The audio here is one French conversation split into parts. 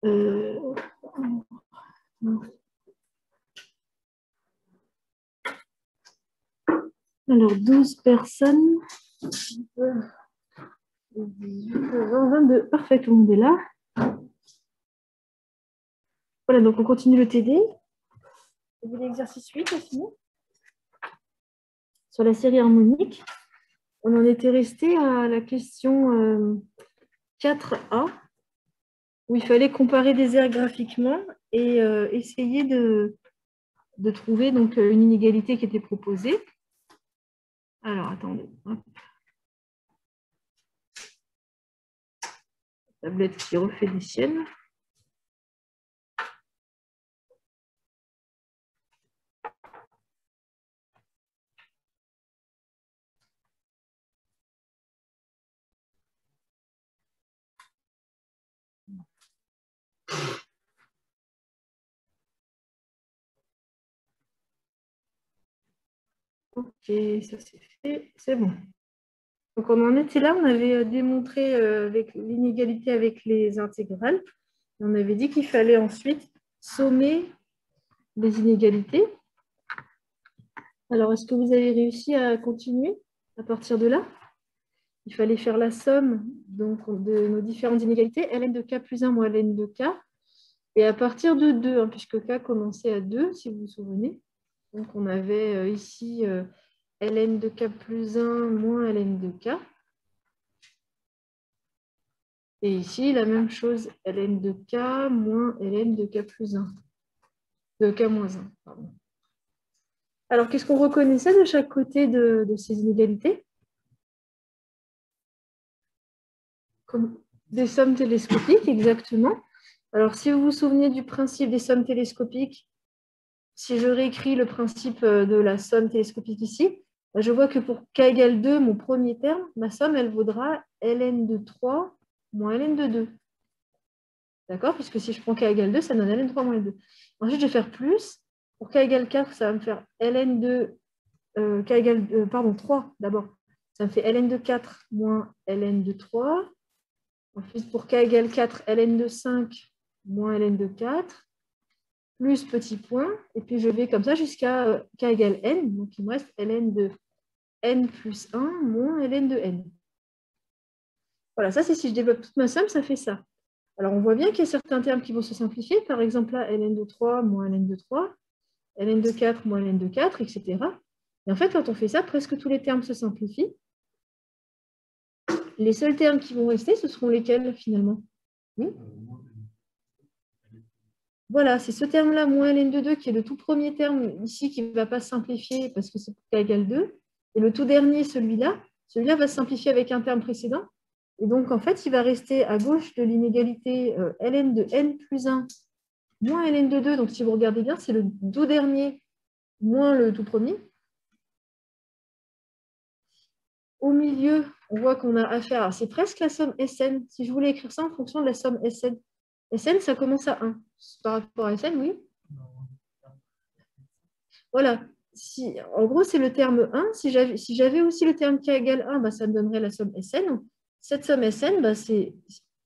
Euh, alors, 12 personnes. 18, 20, 22. Parfait, tout le monde est là. Voilà, donc on continue le TD. L'exercice 8 aussi. Sur la série harmonique. On en était resté à la question 4A, où il fallait comparer des aires graphiquement et essayer de trouver donc, une inégalité qui était proposée. Alors, attendez. Hop. Tablette qui refait des siennes. Ok, ça c'est fait, c'est bon. Donc on en était là, on avait démontré avec l'inégalité avec les intégrales. On avait dit qu'il fallait ensuite sommer les inégalités. Alors, est-ce que vous avez réussi à continuer à partir de là? Il fallait faire la somme donc, de nos différentes inégalités, ln de k plus 1 moins ln de k, et à partir de 2, hein, puisque k commençait à 2, si vous vous souvenez. Donc, on avait ici ln de k plus 1 moins ln de k. Et ici, la même chose, ln de k moins ln de k plus 1. De k moins 1, pardon. Alors, qu'est-ce qu'on reconnaissait de chaque côté de ces inégalités? Comme des sommes télescopiques, exactement. Alors, si vous vous souvenez du principe des sommes télescopiques, si je réécris le principe de la somme télescopique ici, je vois que pour k égale 2, mon premier terme, ma somme, elle vaudra ln de 3 moins ln de 2. D'accord? Puisque si je prends k égale 2, ça donne ln de 3 moins ln de 2. Ensuite, je vais faire plus. Pour k égale 4, ça va me faire ln de... k égale, pardon, 3 d'abord. Ça me fait ln de 4 moins ln de 3. Ensuite, pour k égale 4, ln de 5 moins ln de 4, plus petit point. Et puis, je vais comme ça jusqu'à k égale n. Donc, il me reste ln de n plus 1 moins ln de n. Voilà, ça, c'est si je développe toute ma somme, ça fait ça. Alors, on voit bien qu'il y a certains termes qui vont se simplifier. Par exemple, là, ln de 3 moins ln de 3, ln de 4 moins ln de 4, etc. Et en fait, quand on fait ça, presque tous les termes se simplifient. Les seuls termes qui vont rester, ce seront lesquels, finalement? Oui. Voilà, c'est ce terme-là, moins ln de 2, qui est le tout premier terme ici, qui ne va pas se simplifier parce que c'est pour k égale 2. Et le tout dernier, celui-là va se simplifier avec un terme précédent. Et donc, en fait, il va rester à gauche de l'inégalité ln de n plus 1 moins ln de 2. Donc, si vous regardez bien, c'est le tout dernier moins le tout premier. Au milieu, on voit qu'on a affaire, c'est presque la somme Sn. Si je voulais écrire ça en fonction de la somme Sn. Sn, ça commence à 1. Par rapport à Sn, oui. Voilà. En gros, c'est le terme 1. Si j'avais aussi le terme k égale 1, bah, ça me donnerait la somme Sn. Cette somme Sn, bah,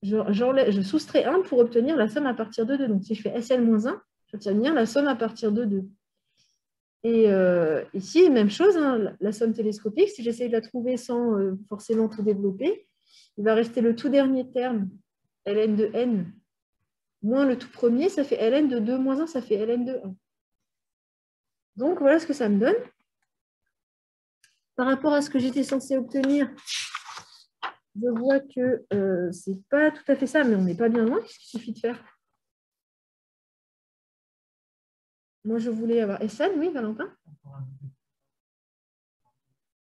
je soustrais 1 pour obtenir la somme à partir de 2. Donc, si je fais Sn moins 1, je vais obtenir la somme à partir de 2. Et ici, même chose, hein, la somme télescopique, si j'essaie de la trouver sans forcément tout développer, il va rester le tout dernier terme, ln de n, moins le tout premier, ça fait ln de 2 moins 1, ça fait ln de 1. Donc, voilà ce que ça me donne. Par rapport à ce que j'étais censée obtenir, je vois que ce n'est pas tout à fait ça, mais on n'est pas bien loin. Qu'est-ce qu'il suffit de faire? Moi, je voulais avoir Sn, oui, Valentin?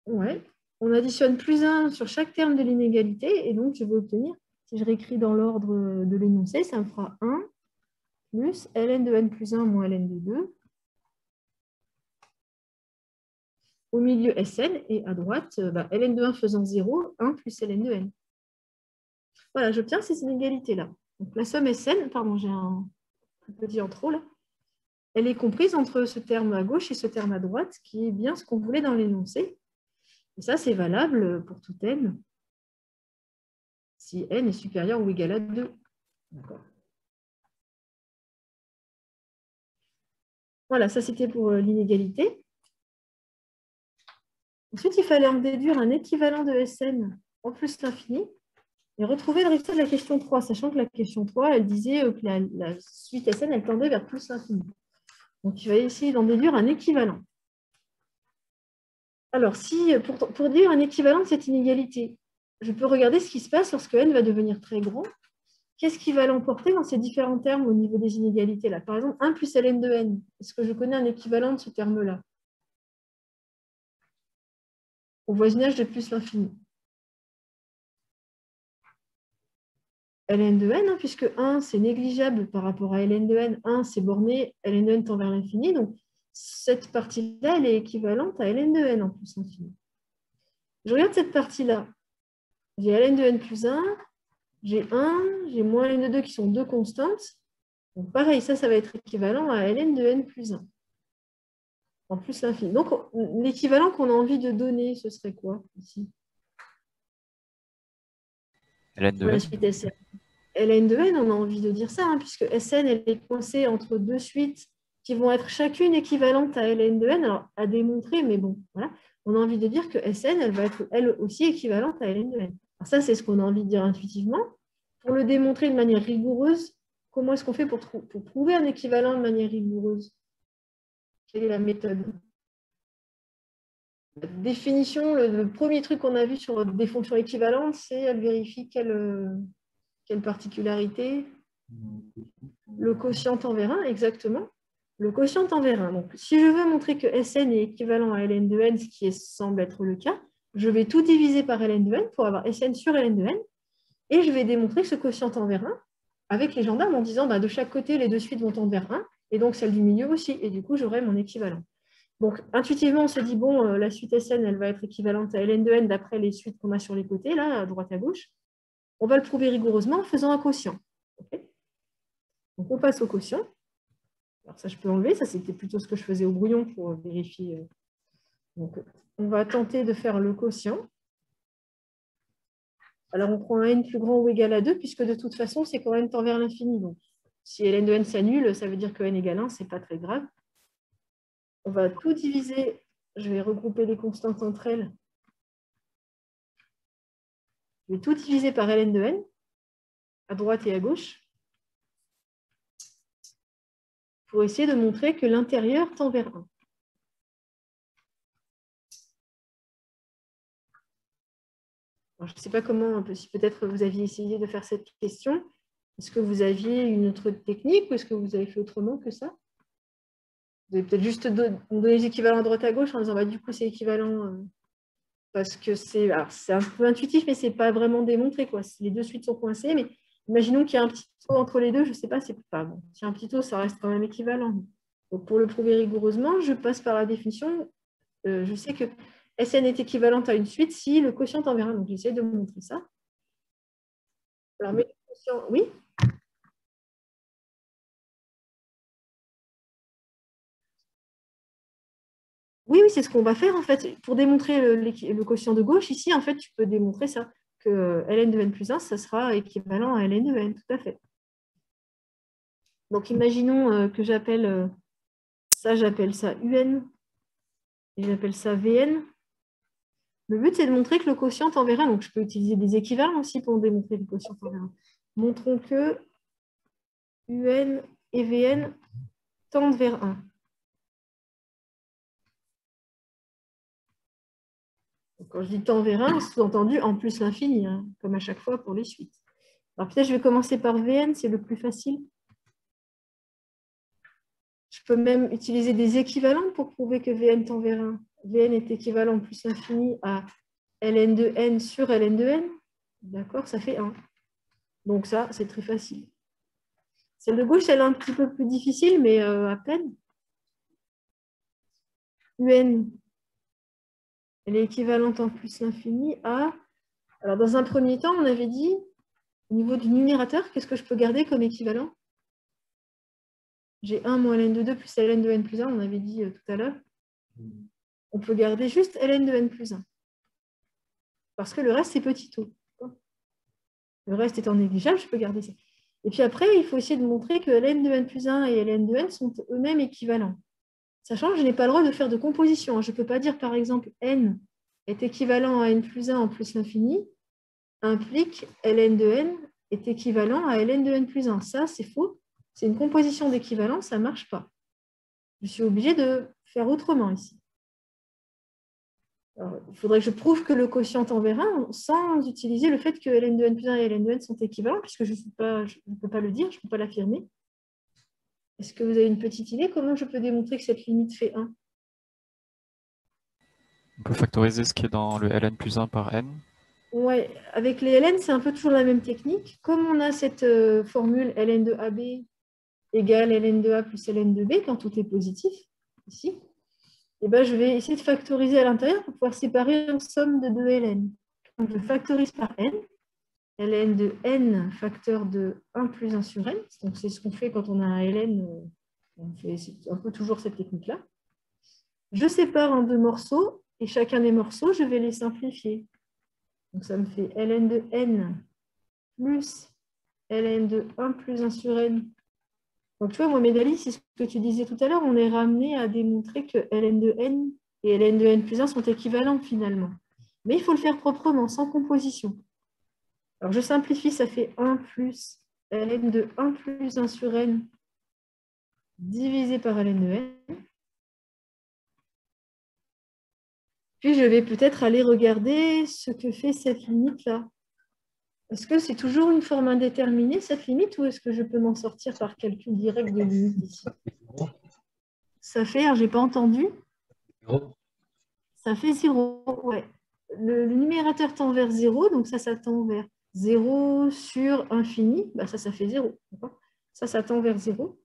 Ouais. On additionne plus 1 sur chaque terme de l'inégalité, et donc je vais obtenir, si je réécris dans l'ordre de l'énoncé, ça me fera 1 plus ln de n plus 1 moins ln de 2. Au milieu, Sn, et à droite, ln de 1 faisant 0, 1 plus ln de n. Voilà, j'obtiens ces inégalités-là. Donc la somme Sn, pardon, j'ai un petit en trop là, elle est comprise entre ce terme à gauche et ce terme à droite, qui est bien ce qu'on voulait dans l'énoncé. Et ça, c'est valable pour tout n, si n est supérieur ou égal à 2. D'accord. Voilà, ça c'était pour l'inégalité. Ensuite, il fallait en déduire un équivalent de Sn en plus l'infini et retrouver le résultat de la question 3, sachant que la question 3, elle disait que la suite Sn, elle tendait vers plus l'infini. Donc, il va essayer d'en déduire un équivalent. Alors, si, pour dire un équivalent de cette inégalité, je peux regarder ce qui se passe lorsque n va devenir très grand. Qu'est-ce qui va l'emporter dans ces différents termes au niveau des inégalités là? Par exemple, 1 plus ln de n. Est-ce que je connais un équivalent de ce terme-là? Au voisinage de plus l'infini. ln de n, hein, puisque 1, c'est négligeable par rapport à ln de n. 1, c'est borné, ln de n tend vers l'infini. Donc, cette partie-là, elle est équivalente à ln de n en plus l'infini. Je regarde cette partie-là. J'ai ln de n plus 1, j'ai 1, j'ai moins ln de 2 qui sont deux constantes. Donc, pareil, ça va être équivalent à ln de n plus 1. En plus l'infini. Donc, l'équivalent qu'on a envie de donner, ce serait quoi ici? ln de Pour la n. suite Sn. ln de n, on a envie de dire ça, hein, puisque Sn, elle est coincée entre deux suites qui vont être chacune équivalente à ln de n. Alors, à démontrer, mais bon, voilà. On a envie de dire que Sn, elle va être elle aussi équivalente à ln de n. Alors ça, c'est ce qu'on a envie de dire intuitivement. Pour le démontrer de manière rigoureuse, comment est-ce qu'on fait pour prouver un équivalent de manière rigoureuse? Quelle est la méthode? La définition, le premier truc qu'on a vu sur des fonctions équivalentes, c'est elle vérifie quelle particularité? Le quotient tend vers 1, exactement. Le quotient tend vers 1. Donc, si je veux montrer que Sn est équivalent à ln de n, ce qui semble être le cas, je vais tout diviser par ln de n pour avoir Sn sur ln de n, et je vais démontrer que ce quotient tend vers 1 avec les gendarmes en disant de chaque côté, les deux suites vont tendre vers 1, et donc celle du milieu aussi, et du coup, j'aurai mon équivalent. Donc, intuitivement, on se dit, bon, la suite Sn, elle va être équivalente à ln de n d'après les suites qu'on a sur les côtés, là, à droite à gauche. On va le prouver rigoureusement en faisant un quotient. Okay, donc, on passe au quotient. Alors, ça, je peux enlever. Ça, c'était plutôt ce que je faisais au brouillon pour vérifier. Donc, on va tenter de faire le quotient. Alors, on prend un n plus grand ou égal à 2, puisque de toute façon, c'est quand n tend vers l'infini. Donc, si ln de n s'annule, ça veut dire que n égale 1, ce n'est pas très grave. On va tout diviser. Je vais regrouper les constantes entre elles. Je vais tout diviser par ln de n, à droite et à gauche, pour essayer de montrer que l'intérieur tend vers 1. Alors, je ne sais pas comment, si peut-être vous aviez essayé de faire cette question. Est-ce que vous aviez une autre technique ou est-ce que vous avez fait autrement que ça? Vous avez peut-être juste donné les équivalents à droite à gauche en disant du coup c'est équivalent parce que c'est un peu intuitif mais c'est pas vraiment démontré quoi. Les deux suites sont coincées mais imaginons qu'il y a un petit taux entre les deux, je ne sais pas, c'est pas bon. Si y a un petit taux, ça reste quand même équivalent. Donc pour le prouver rigoureusement, je passe par la définition. Je sais que Sn est équivalente à une suite si le quotient tend vers 1. Donc j'essaie de montrer ça. Alors mes quotients, oui. Oui, c'est ce qu'on va faire en fait. Pour démontrer le quotient de gauche, ici, en fait, tu peux démontrer ça, que ln de n plus 1, ça sera équivalent à ln de n, tout à fait. Donc, imaginons que j'appelle ça un, et j'appelle ça vn. Le but, c'est de montrer que le quotient tend vers 1. Donc, je peux utiliser des équivalents aussi pour démontrer le quotient tend vers 1. Montrons que un et vn tendent vers 1. Quand je dis tend vers 1, sous-entendu en plus l'infini, hein, comme à chaque fois pour les suites. Alors peut-être je vais commencer par Vn, c'est le plus facile. Je peux même utiliser des équivalents pour prouver que Vn tend vers 1. Vn est équivalent plus l'infini à ln de n sur ln de n. D'accord, ça fait 1. Donc ça, c'est très facile. Celle de gauche, elle est un petit peu plus difficile, mais à peine. Un, elle est équivalente en plus l'infini à... Alors dans un premier temps, on avait dit, au niveau du numérateur, qu'est-ce que je peux garder comme équivalent? J'ai 1 moins ln de 2 plus ln de n plus 1, on avait dit tout à l'heure. On peut garder juste ln de n plus 1. Parce que le reste, c'est petit taux. Le reste étant négligeable, je peux garder ça. Et puis après, il faut essayer de montrer que ln de n plus 1 et ln de n sont eux-mêmes équivalents. Sachant que je n'ai pas le droit de faire de composition. Je ne peux pas dire, par exemple, n est équivalent à n plus 1 en plus l'infini, implique ln de n est équivalent à ln de n plus 1. Ça, c'est faux. C'est une composition d'équivalent, ça ne marche pas. Je suis obligée de faire autrement ici. Alors, il faudrait que je prouve que le quotient envers 1 sans utiliser le fait que ln de n plus 1 et ln de n sont équivalents, puisque je ne peux pas le dire, je ne peux pas l'affirmer. Est-ce que vous avez une petite idée comment je peux démontrer que cette limite fait 1? On peut factoriser ce qui est dans le ln plus 1 par n. Ouais, avec les ln, c'est un peu toujours la même technique. Comme on a cette formule ln de AB égale ln de A plus ln de B quand tout est positif, ici, et ben, je vais essayer de factoriser à l'intérieur pour pouvoir séparer en somme de 2 ln. Donc, je factorise par n. ln de n facteur de 1 plus 1 sur n. Donc, c'est ce qu'on fait quand on a un ln. On fait un peu toujours cette technique-là. Je sépare en 2 morceaux et chacun des morceaux, je vais les simplifier. Donc, ça me fait ln de n plus ln de 1 plus 1 sur n. Donc, tu vois, moi, Médali, c'est ce que tu disais tout à l'heure, on est ramené à démontrer que ln de n et ln de n plus 1 sont équivalents finalement. Mais il faut le faire proprement, sans composition. Alors, je simplifie, ça fait 1 plus ln de 1 plus 1 sur n divisé par ln de n. Puis, je vais peut-être aller regarder ce que fait cette limite-là. Est-ce que c'est toujours une forme indéterminée, cette limite, ou est-ce que je peux m'en sortir par calcul direct de limite ici? Ça fait, alors, je n'ai pas entendu. Ça fait 0, ouais. Le numérateur tend vers 0, donc ça tend vers 0 sur infini. Bah, ça fait 0. Ça tend vers 0.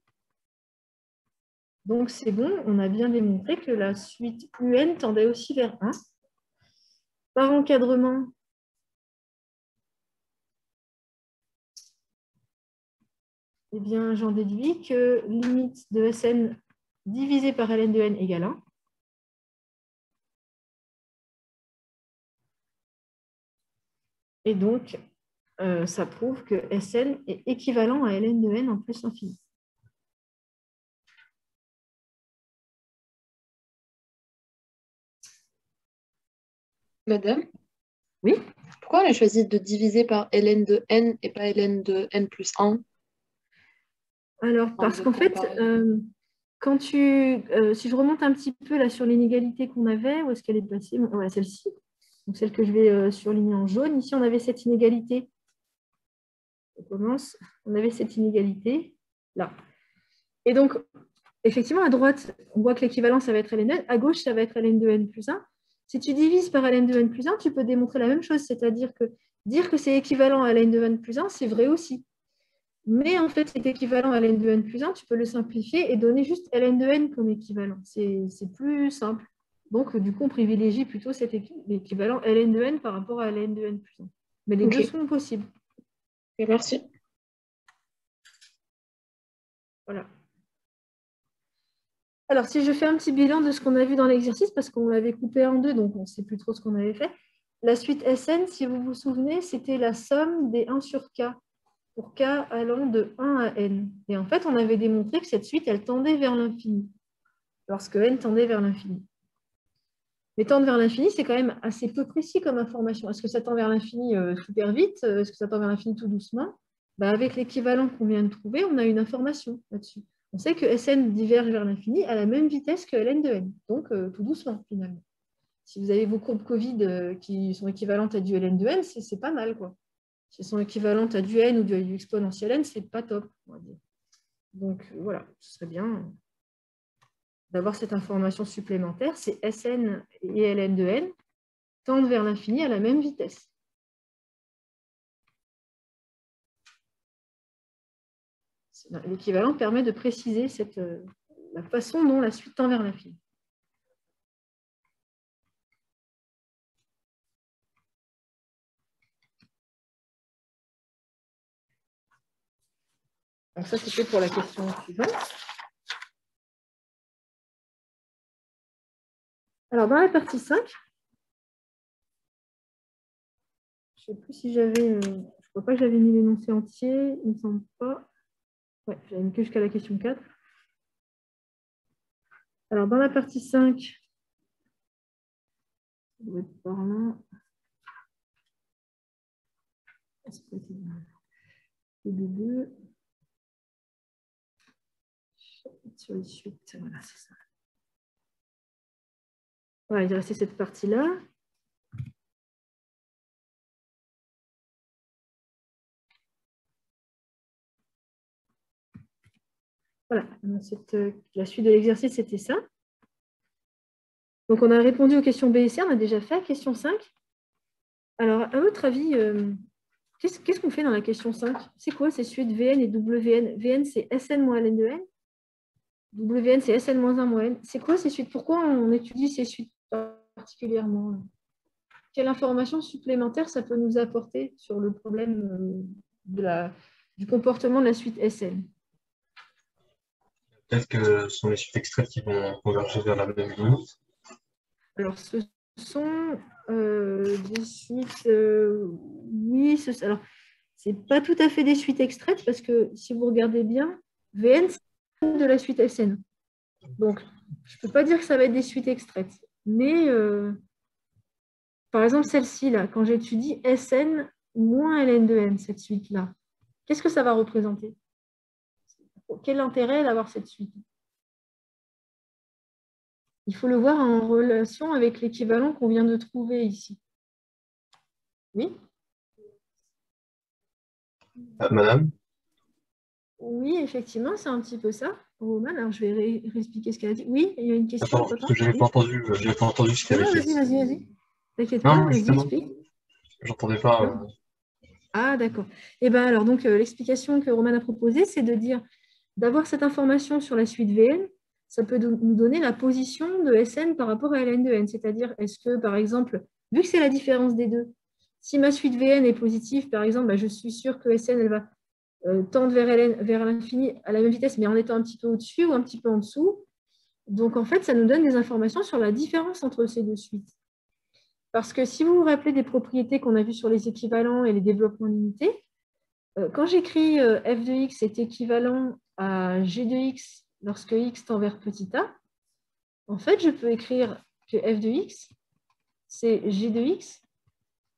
Donc, c'est bon, on a bien démontré que la suite UN tendait aussi vers 1. Par encadrement, eh bien, j'en déduis que limite de Sn divisé par ln de n égale 1. Et donc, ça prouve que Sn est équivalent à ln de n en plus l'infini. Madame, Oui. pourquoi on a choisi de diviser par ln de n et pas ln de n plus 1? Alors, parce qu'en fait, si je remonte un petit peu là sur l'inégalité qu'on avait, où est-ce qu'elle est passée? Voilà, celle-ci. Donc, celle que je vais surligner en jaune. Ici, on avait cette inégalité. On commence. On avait cette inégalité là. Et donc, effectivement, à droite, on voit que l'équivalent, ça va être ln de n. À gauche, ça va être ln de n plus 1. Si tu divises par ln de n plus 1, tu peux démontrer la même chose, c'est-à-dire que dire que c'est équivalent à ln de n plus 1, c'est vrai aussi. Mais en fait, c'est équivalent à ln de n plus 1, tu peux le simplifier et donner juste ln de n comme équivalent. C'est plus simple. Donc, du coup, on privilégie plutôt l'équivalent ln de n par rapport à ln de n plus 1. Mais les deux sont possibles. Et merci. Voilà. Alors, si je fais un petit bilan de ce qu'on a vu dans l'exercice, parce qu'on l'avait coupé en deux, donc on ne sait plus trop ce qu'on avait fait. La suite Sn, si vous vous souvenez, c'était la somme des 1 sur k, pour k allant de 1 à n. Et en fait, on avait démontré que cette suite, elle tendait vers l'infini, lorsque n tendait vers l'infini. Mais tendre vers l'infini, c'est quand même assez peu précis comme information. Est-ce que ça tend vers l'infini super vite? Est-ce que ça tend vers l'infini tout doucement? Avec l'équivalent qu'on vient de trouver, on a une information là-dessus. On sait que Sn diverge vers l'infini à la même vitesse que ln de n, donc tout doucement finalement. Si vous avez vos courbes Covid qui sont équivalentes à du ln de n, c'est pas mal, quoi. Si elles sont équivalentes à du n ou du exponentiel n, c'est pas top, on va dire. Donc voilà, ce serait bien d'avoir cette information supplémentaire. C'est Sn et ln de n tendent vers l'infini à la même vitesse. L'équivalent permet de préciser la façon dont la suite tend vers l'infini. Donc ça, c'était pour la question suivante. Alors, dans la partie 5, je ne sais plus si j'avais... je ne crois pas que j'avais mis l'énoncé entier, il ne me semble pas. Ouais, j'avais mis que jusqu'à la question 4. Alors, dans la partie 5, ça doit être par là. PB2. Sur les suites, voilà, c'est ça. Voilà, il est resté cette partie-là. Voilà, la suite de l'exercice, c'était ça. Donc, on a répondu aux questions B et C, on a déjà fait. Question 5. Alors, à votre avis, qu'est-ce qu'on fait dans la question 5? C'est quoi ces suites VN et WN? VN, c'est SN moins LN de N. WN, c'est SN moins 1 moins N. C'est quoi ces suites? Pourquoi on étudie ces suites particulièrement? Quelle information supplémentaire ça peut nous apporter sur le problème du comportement de la suite SN? Peut-être que ce sont les suites extraites qui vont converger vers la même limite. Alors, ce sont des suites... oui, alors, ce n'est pas tout à fait des suites extraites parce que si vous regardez bien, VN, c'est de la suite SN. Donc, je ne peux pas dire que ça va être des suites extraites. Mais, par exemple, celle-ci, là, quand j'étudie SN moins LN de N, cette suite-là, qu'est-ce que ça va représenter? Quel intérêt d'avoir cette suite? Il faut le voir en relation avec l'équivalent qu'on vient de trouver ici. Oui? Madame? Oui, effectivement, c'est un petit peu ça. Roman, alors je vais réexpliquer ce qu'elle a dit. Oui, il y a une question. Attends, parce que je n'avais pas entendu ce qu'elle Non, avait dit. vas-y. T'inquiète pas, vas-y, explique. J'entendais pas. Ah, d'accord. Eh bien, alors, donc, l'explication que Roman a proposée, c'est de dire, d'avoir cette information sur la suite VN, ça peut nous donner la position de SN par rapport à LN de N. C'est-à-dire, est-ce que, par exemple, vu que c'est la différence des deux, si ma suite VN est positive, par exemple, bah, je suis sûre que SN, elle va tendre vers l'infini à la même vitesse, mais en étant un petit peu au-dessus ou un petit peu en dessous. Donc, en fait, ça nous donne des informations sur la différence entre ces deux suites. Parce que si vous vous rappelez des propriétés qu'on a vues sur les équivalents et les développements limités, quand j'écris f de x est équivalent à g de x lorsque x tend vers petit a, en fait, je peux écrire que f de x, c'est g de x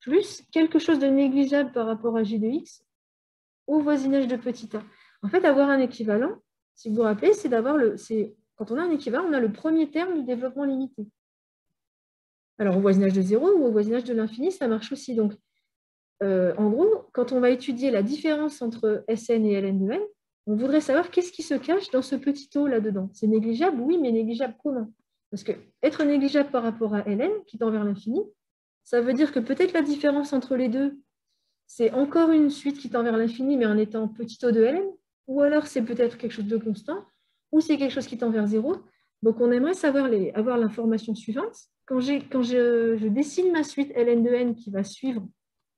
plus quelque chose de négligeable par rapport à g de x au voisinage de petit a. En fait, avoir un équivalent, si vous vous rappelez, c'est d'avoir quand on a un équivalent, on a le premier terme du développement limité. Alors, au voisinage de 0 ou au voisinage de l'infini, ça marche aussi. Donc, en gros, quand on va étudier la différence entre Sn et Ln de n, on voudrait savoir qu'est-ce qui se cache dans ce petit taux là-dedans. C'est négligeable, oui, mais négligeable comment? Parce que être négligeable par rapport à Ln, qui tend vers l'infini, ça veut dire que peut-être la différence entre les deux, c'est encore une suite qui tend vers l'infini, mais en étant petit taux de Ln, ou alors c'est peut-être quelque chose de constant, ou c'est quelque chose qui tend vers 0. Donc, on aimerait avoir l'information suivante. Quand je dessine ma suite Ln de n qui va suivre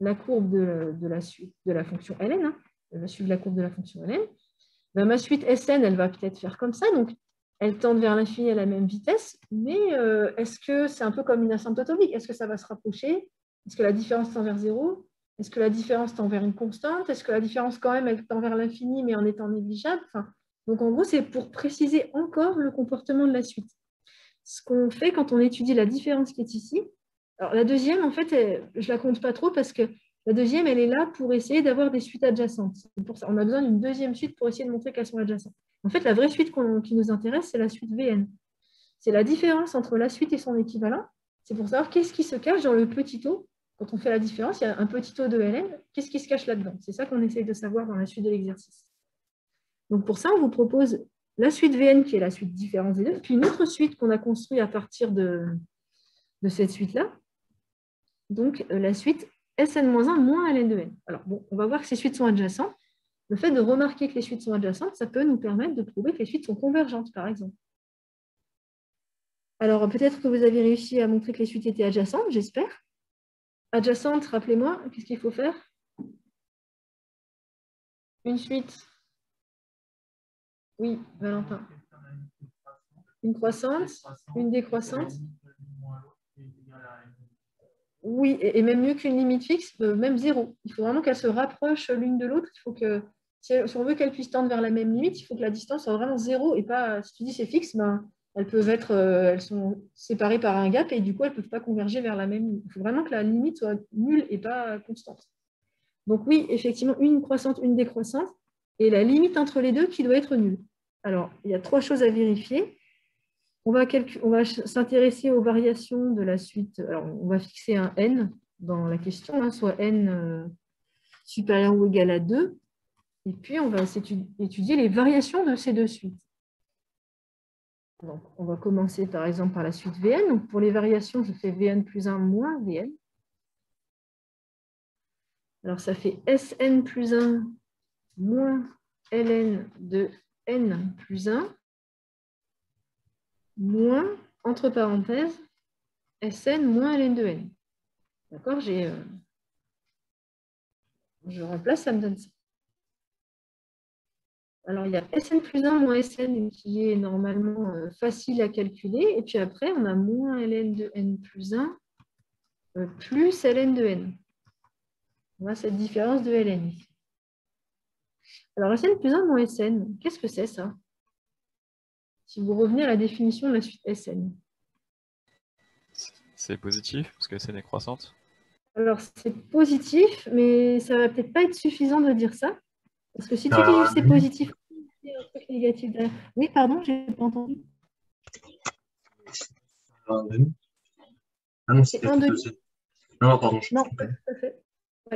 la courbe de la fonction Ln, hein, elle va suivre la courbe de la fonction Ln, ben, ma suite Sn, elle va peut-être faire comme ça, donc elle tend vers l'infini à la même vitesse, mais est-ce que c'est un peu comme une asymptotomique? Est-ce que ça va se rapprocher? Est-ce que la différence tend vers 0? Est-ce que la différence tend vers une constante? Est-ce que la différence, quand même, elle tend vers l'infini, mais en étant négligeable? Donc, en gros, c'est pour préciser encore le comportement de la suite. Ce qu'on fait quand on étudie la différence qui est ici, alors la deuxième, en fait, je ne la compte pas trop parce que la deuxième, elle est là pour essayer d'avoir des suites adjacentes. Pour ça, on a besoin d'une deuxième suite pour essayer de montrer qu'elles sont adjacentes. En fait, la vraie suite qui nous intéresse, c'est la suite Vn. C'est la différence entre la suite et son équivalent. C'est pour savoir qu'est-ce qui se cache dans le petit taux. Quand on fait la différence, il y a un petit taux de Ln. Qu'est-ce qui se cache là-dedans? C'est ça qu'on essaye de savoir dans la suite de l'exercice. Donc pour ça, on vous propose la suite Vn qui est la suite différence des deux, puis une autre suite qu'on a construite à partir de cette suite-là. Donc la suite Sn-1 moins Ln de n. Alors bon, on va voir que ces suites sont adjacentes. Le fait de remarquer que les suites sont adjacentes, ça peut nous permettre de prouver que les suites sont convergentes, par exemple. Alors peut-être que vous avez réussi à montrer que les suites étaient adjacentes, j'espère. Adjacente, rappelez-moi, qu'est-ce qu'il faut faire? Une suite. Oui, Valentin. Une croissante, une décroissante. Oui, et même mieux qu'une limite fixe, même 0. Il faut vraiment qu'elles se rapprochent l'une de l'autre. Il faut que, si on veut qu'elles puissent tendre vers la même limite, il faut que la distance soit vraiment 0 et pas, si tu dis c'est fixe, ben, elles sont séparées par un gap et du coup, elles ne peuvent pas converger vers la même. Il faut vraiment que la limite soit nulle et pas constante. Donc oui, effectivement, une croissante, une décroissante, et la limite entre les deux qui doit être nulle. Alors, il y a 3 choses à vérifier. On va s'intéresser aux variations de la suite. Alors, on va fixer un n dans la question, hein, soit n supérieur ou égal à 2. Et puis, on va étudier les variations de ces 2 suites. Donc, on va commencer par exemple par la suite Vn. Donc, pour les variations, je fais Vn plus 1 moins Vn. Alors, ça fait Sn plus 1 moins Ln de n plus 1 moins, entre parenthèses, Sn moins Ln de n. D'accord? Je remplace, ça me donne ça. Alors, il y a Sn plus 1 moins Sn qui est normalement facile à calculer. Et puis après, on a moins Ln de n plus 1 plus Ln de n. On a cette différence de Ln ici. Alors, Sn plus 1 moins Sn, qu'est-ce que c'est ça? Si vous revenez à la définition de la suite Sn. C'est positif, parce que Sn est croissante. Alors, c'est positif, mais ça va peut-être pas être suffisant de dire ça. Parce que si tu dis juste c'est positif, c'est un truc négatif derrière. Oui, pardon, j'ai pas entendu. Ah non, c'est 1,5. Non, pardon. Non, pas tout à fait.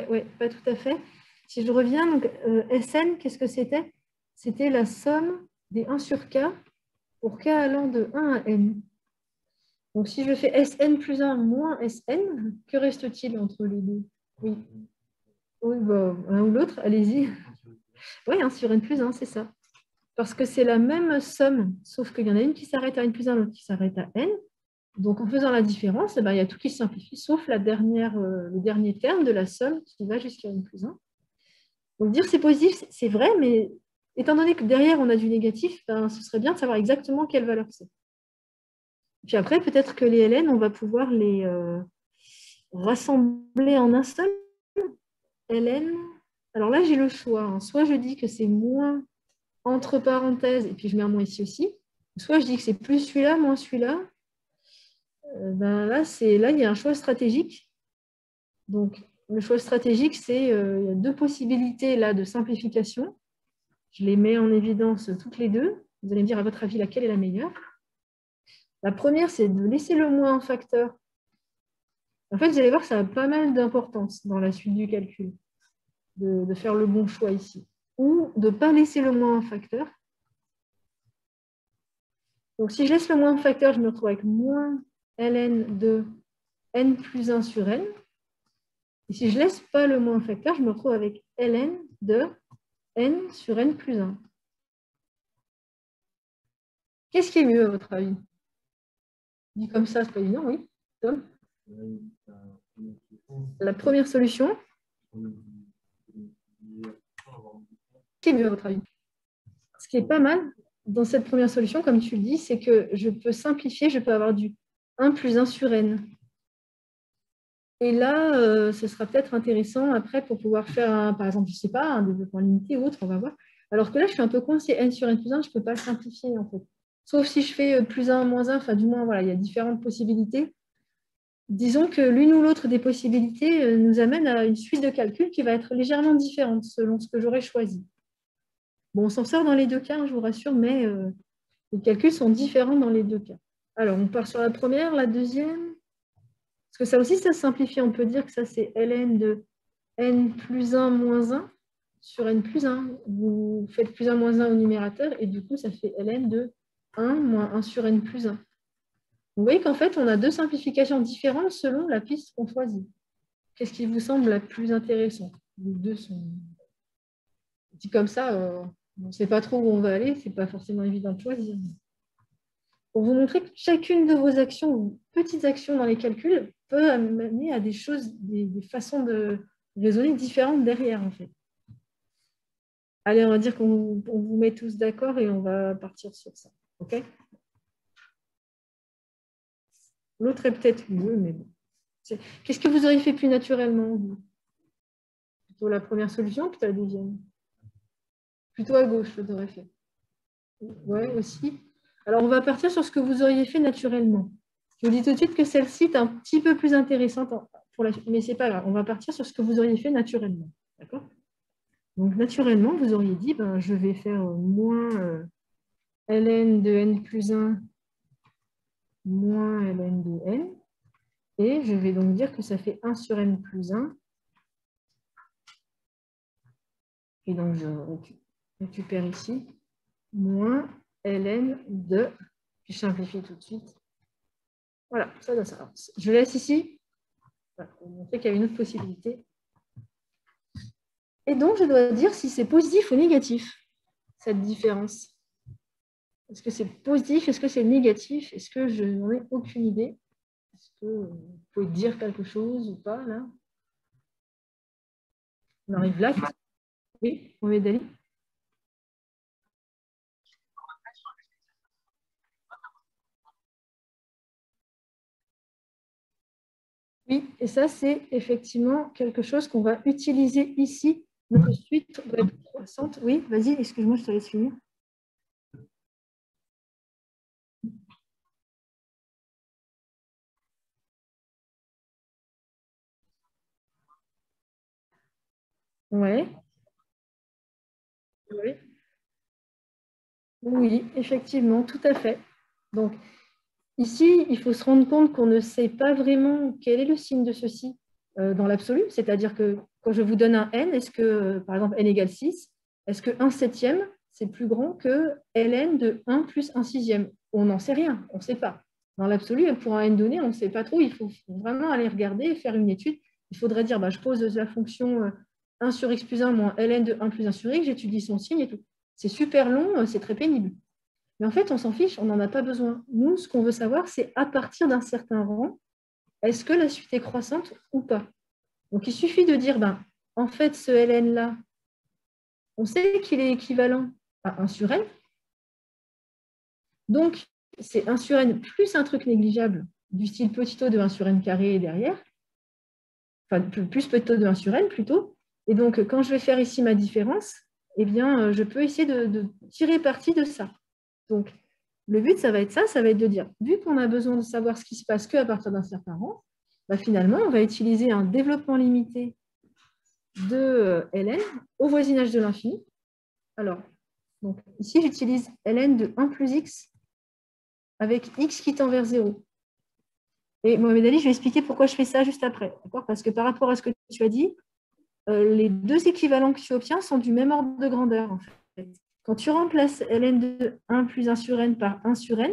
Ouais, pas tout à fait. Si je reviens, donc Sn, qu'est-ce que c'était? C'était la somme des 1 sur k pour k allant de 1 à n. Donc si je fais Sn plus 1 moins Sn, que reste-t-il entre les deux? Oui, bah, l'un ou l'autre, allez-y. Oui, 1 sur n plus 1, c'est ça. Parce que c'est la même somme, sauf qu'il y en a une qui s'arrête à n plus 1, l'autre qui s'arrête à n. Donc, en faisant la différence, il y a tout qui se simplifie, sauf le dernier terme de la somme qui va jusqu'à n plus 1. Donc, dire c'est positif, c'est vrai, mais étant donné que derrière, on a du négatif, ce serait bien de savoir exactement quelle valeur c'est. Puis après, peut-être que les ln, on va pouvoir les rassembler en un seul. ln, alors là, j'ai le choix. Hein. Soit je dis que c'est moins entre parenthèses, et puis je mets un moins ici aussi, soit je dis que c'est plus celui-là, moins celui-là. Là, il y a un choix stratégique. Donc, le choix stratégique, c'est il y a 2 possibilités là, de simplification. Je les mets en évidence toutes les 2. Vous allez me dire, à votre avis, laquelle est la meilleure? La première, c'est de laisser le moins en facteur. En fait, vous allez voir que ça a pas mal d'importance dans la suite du calcul, de faire le bon choix ici. Ou de ne pas laisser le moins en facteur. Donc, si je laisse le moins en facteur, je me retrouve avec moins ln de n plus 1 sur n. Et si je ne laisse pas le moins en facteur, je me retrouve avec ln de n sur n plus 1. Qu'est-ce qui est mieux à votre avis? Dit comme ça, c'est pas évident, oui. Tom? La première solution. Qu'est-ce qui est mieux à votre avis? Ce qui est pas mal dans cette première solution, comme tu le dis, c'est que je peux simplifier, je peux avoir du 1 plus 1 sur n. Et là, ce sera peut-être intéressant après pour pouvoir faire, par exemple, je ne sais pas, un développement limité ou autre, on va voir. Alors que là, je suis un peu coincée, n sur n plus 1, je ne peux pas le simplifier en fait. Sauf si je fais plus 1, moins 1, enfin du moins, voilà, il y a différentes possibilités. Disons que l'une ou l'autre des possibilités nous amène à une suite de calculs qui va être légèrement différente selon ce que j'aurais choisi. Bon, on s'en sort dans les 2 cas, je vous rassure, mais les calculs sont différents dans les 2 cas. Alors, on part sur la première, la deuxième. Parce que ça aussi, ça se simplifie. On peut dire que ça, c'est ln de n plus 1 moins 1 sur n plus 1. Vous faites plus 1 moins 1 au numérateur et du coup, ça fait ln de 1 moins 1 sur n plus 1. Vous voyez qu'en fait, on a 2 simplifications différentes selon la piste qu'on choisit. Qu'est-ce qui vous semble la plus intéressante? Les 2 sont... Dit comme ça, on ne sait pas trop où on va aller. Ce n'est pas forcément évident de choisir. Pour vous montrer que chacune de vos actions, ou petites actions dans les calculs, peut amener à des choses, des façons de raisonner différentes derrière, en fait. Allez, on va dire qu'on vous met tous d'accord et on va partir sur ça. OK? L'autre est peut-être mieux, mais bon. Qu'est-ce que vous auriez fait plus naturellement, vous? Plutôt la première solution, plutôt la deuxième? Plutôt à gauche, je l'aurais fait. Ouais, aussi. Alors, on va partir sur ce que vous auriez fait naturellement. Je vous dis tout de suite que celle-ci est un petit peu plus intéressante, mais ce n'est pas grave. On va partir sur ce que vous auriez fait naturellement. D'accord? Donc, naturellement, vous auriez dit, ben, je vais faire moins ln de n plus 1 moins ln de n. Et je vais donc dire que ça fait 1 sur n plus 1. Et donc, je récupère ici moins ln de, puis je simplifie tout de suite. Voilà, ça donne ça. Alors, je laisse ici, voilà, pour montrer qu'il y a une autre possibilité. Et donc, je dois dire si c'est positif ou négatif, cette différence. Est-ce que c'est positif? Est-ce que c'est négatif? Est-ce que je n'en ai aucune idée? Est-ce que vous pouvez dire quelque chose ou pas, là? On arrive là. Oui, Mohamed Ali. Oui, et ça, c'est effectivement quelque chose qu'on va utiliser ici. Notre suite doit être croissante. Oui, vas-y, excuse-moi, je te laisse finir. Ouais. Oui. Oui, effectivement, tout à fait. Donc, ici, il faut se rendre compte qu'on ne sait pas vraiment quel est le signe de ceci dans l'absolu. C'est-à-dire que quand je vous donne un n, est-ce que, par exemple, n égale 6, est-ce que 1 septième, c'est plus grand que ln de 1 plus 1 sixième? On n'en sait rien, on ne sait pas. Dans l'absolu, pour un n donné, on ne sait pas trop. Il faut vraiment aller regarder et faire une étude. Il faudrait dire, bah, je pose la fonction 1 sur x plus 1 moins ln de 1 plus 1 sur x, j'étudie son signe et tout. C'est super long, c'est très pénible. Mais en fait, on s'en fiche, on n'en a pas besoin. Nous, ce qu'on veut savoir, c'est à partir d'un certain rang, est-ce que la suite est croissante ou pas? Donc, il suffit de dire, ben, en fait, ce ln-là, on sait qu'il est équivalent à 1 sur n. Donc, c'est 1 sur n plus un truc négligeable du style petit o de 1 sur n carré derrière. Enfin, plus petit o de 1 sur n plutôt. Et donc, quand je vais faire ici ma différence, eh bien, je peux essayer de tirer parti de ça. Donc, le but, ça va être ça, ça va être de dire, vu qu'on a besoin de savoir ce qui se passe qu'à partir d'un certain rang, bah finalement, on va utiliser un développement limité de ln au voisinage de l'infini. Alors, donc, ici, j'utilise ln de 1 plus x avec x qui tend vers 0. Et Mohamed Ali, je vais expliquer pourquoi je fais ça juste après. Parce que par rapport à ce que tu as dit, les deux équivalents que tu obtiens sont du même ordre de grandeur, en fait. Quand tu remplaces ln de 1 plus 1 sur n par 1 sur n,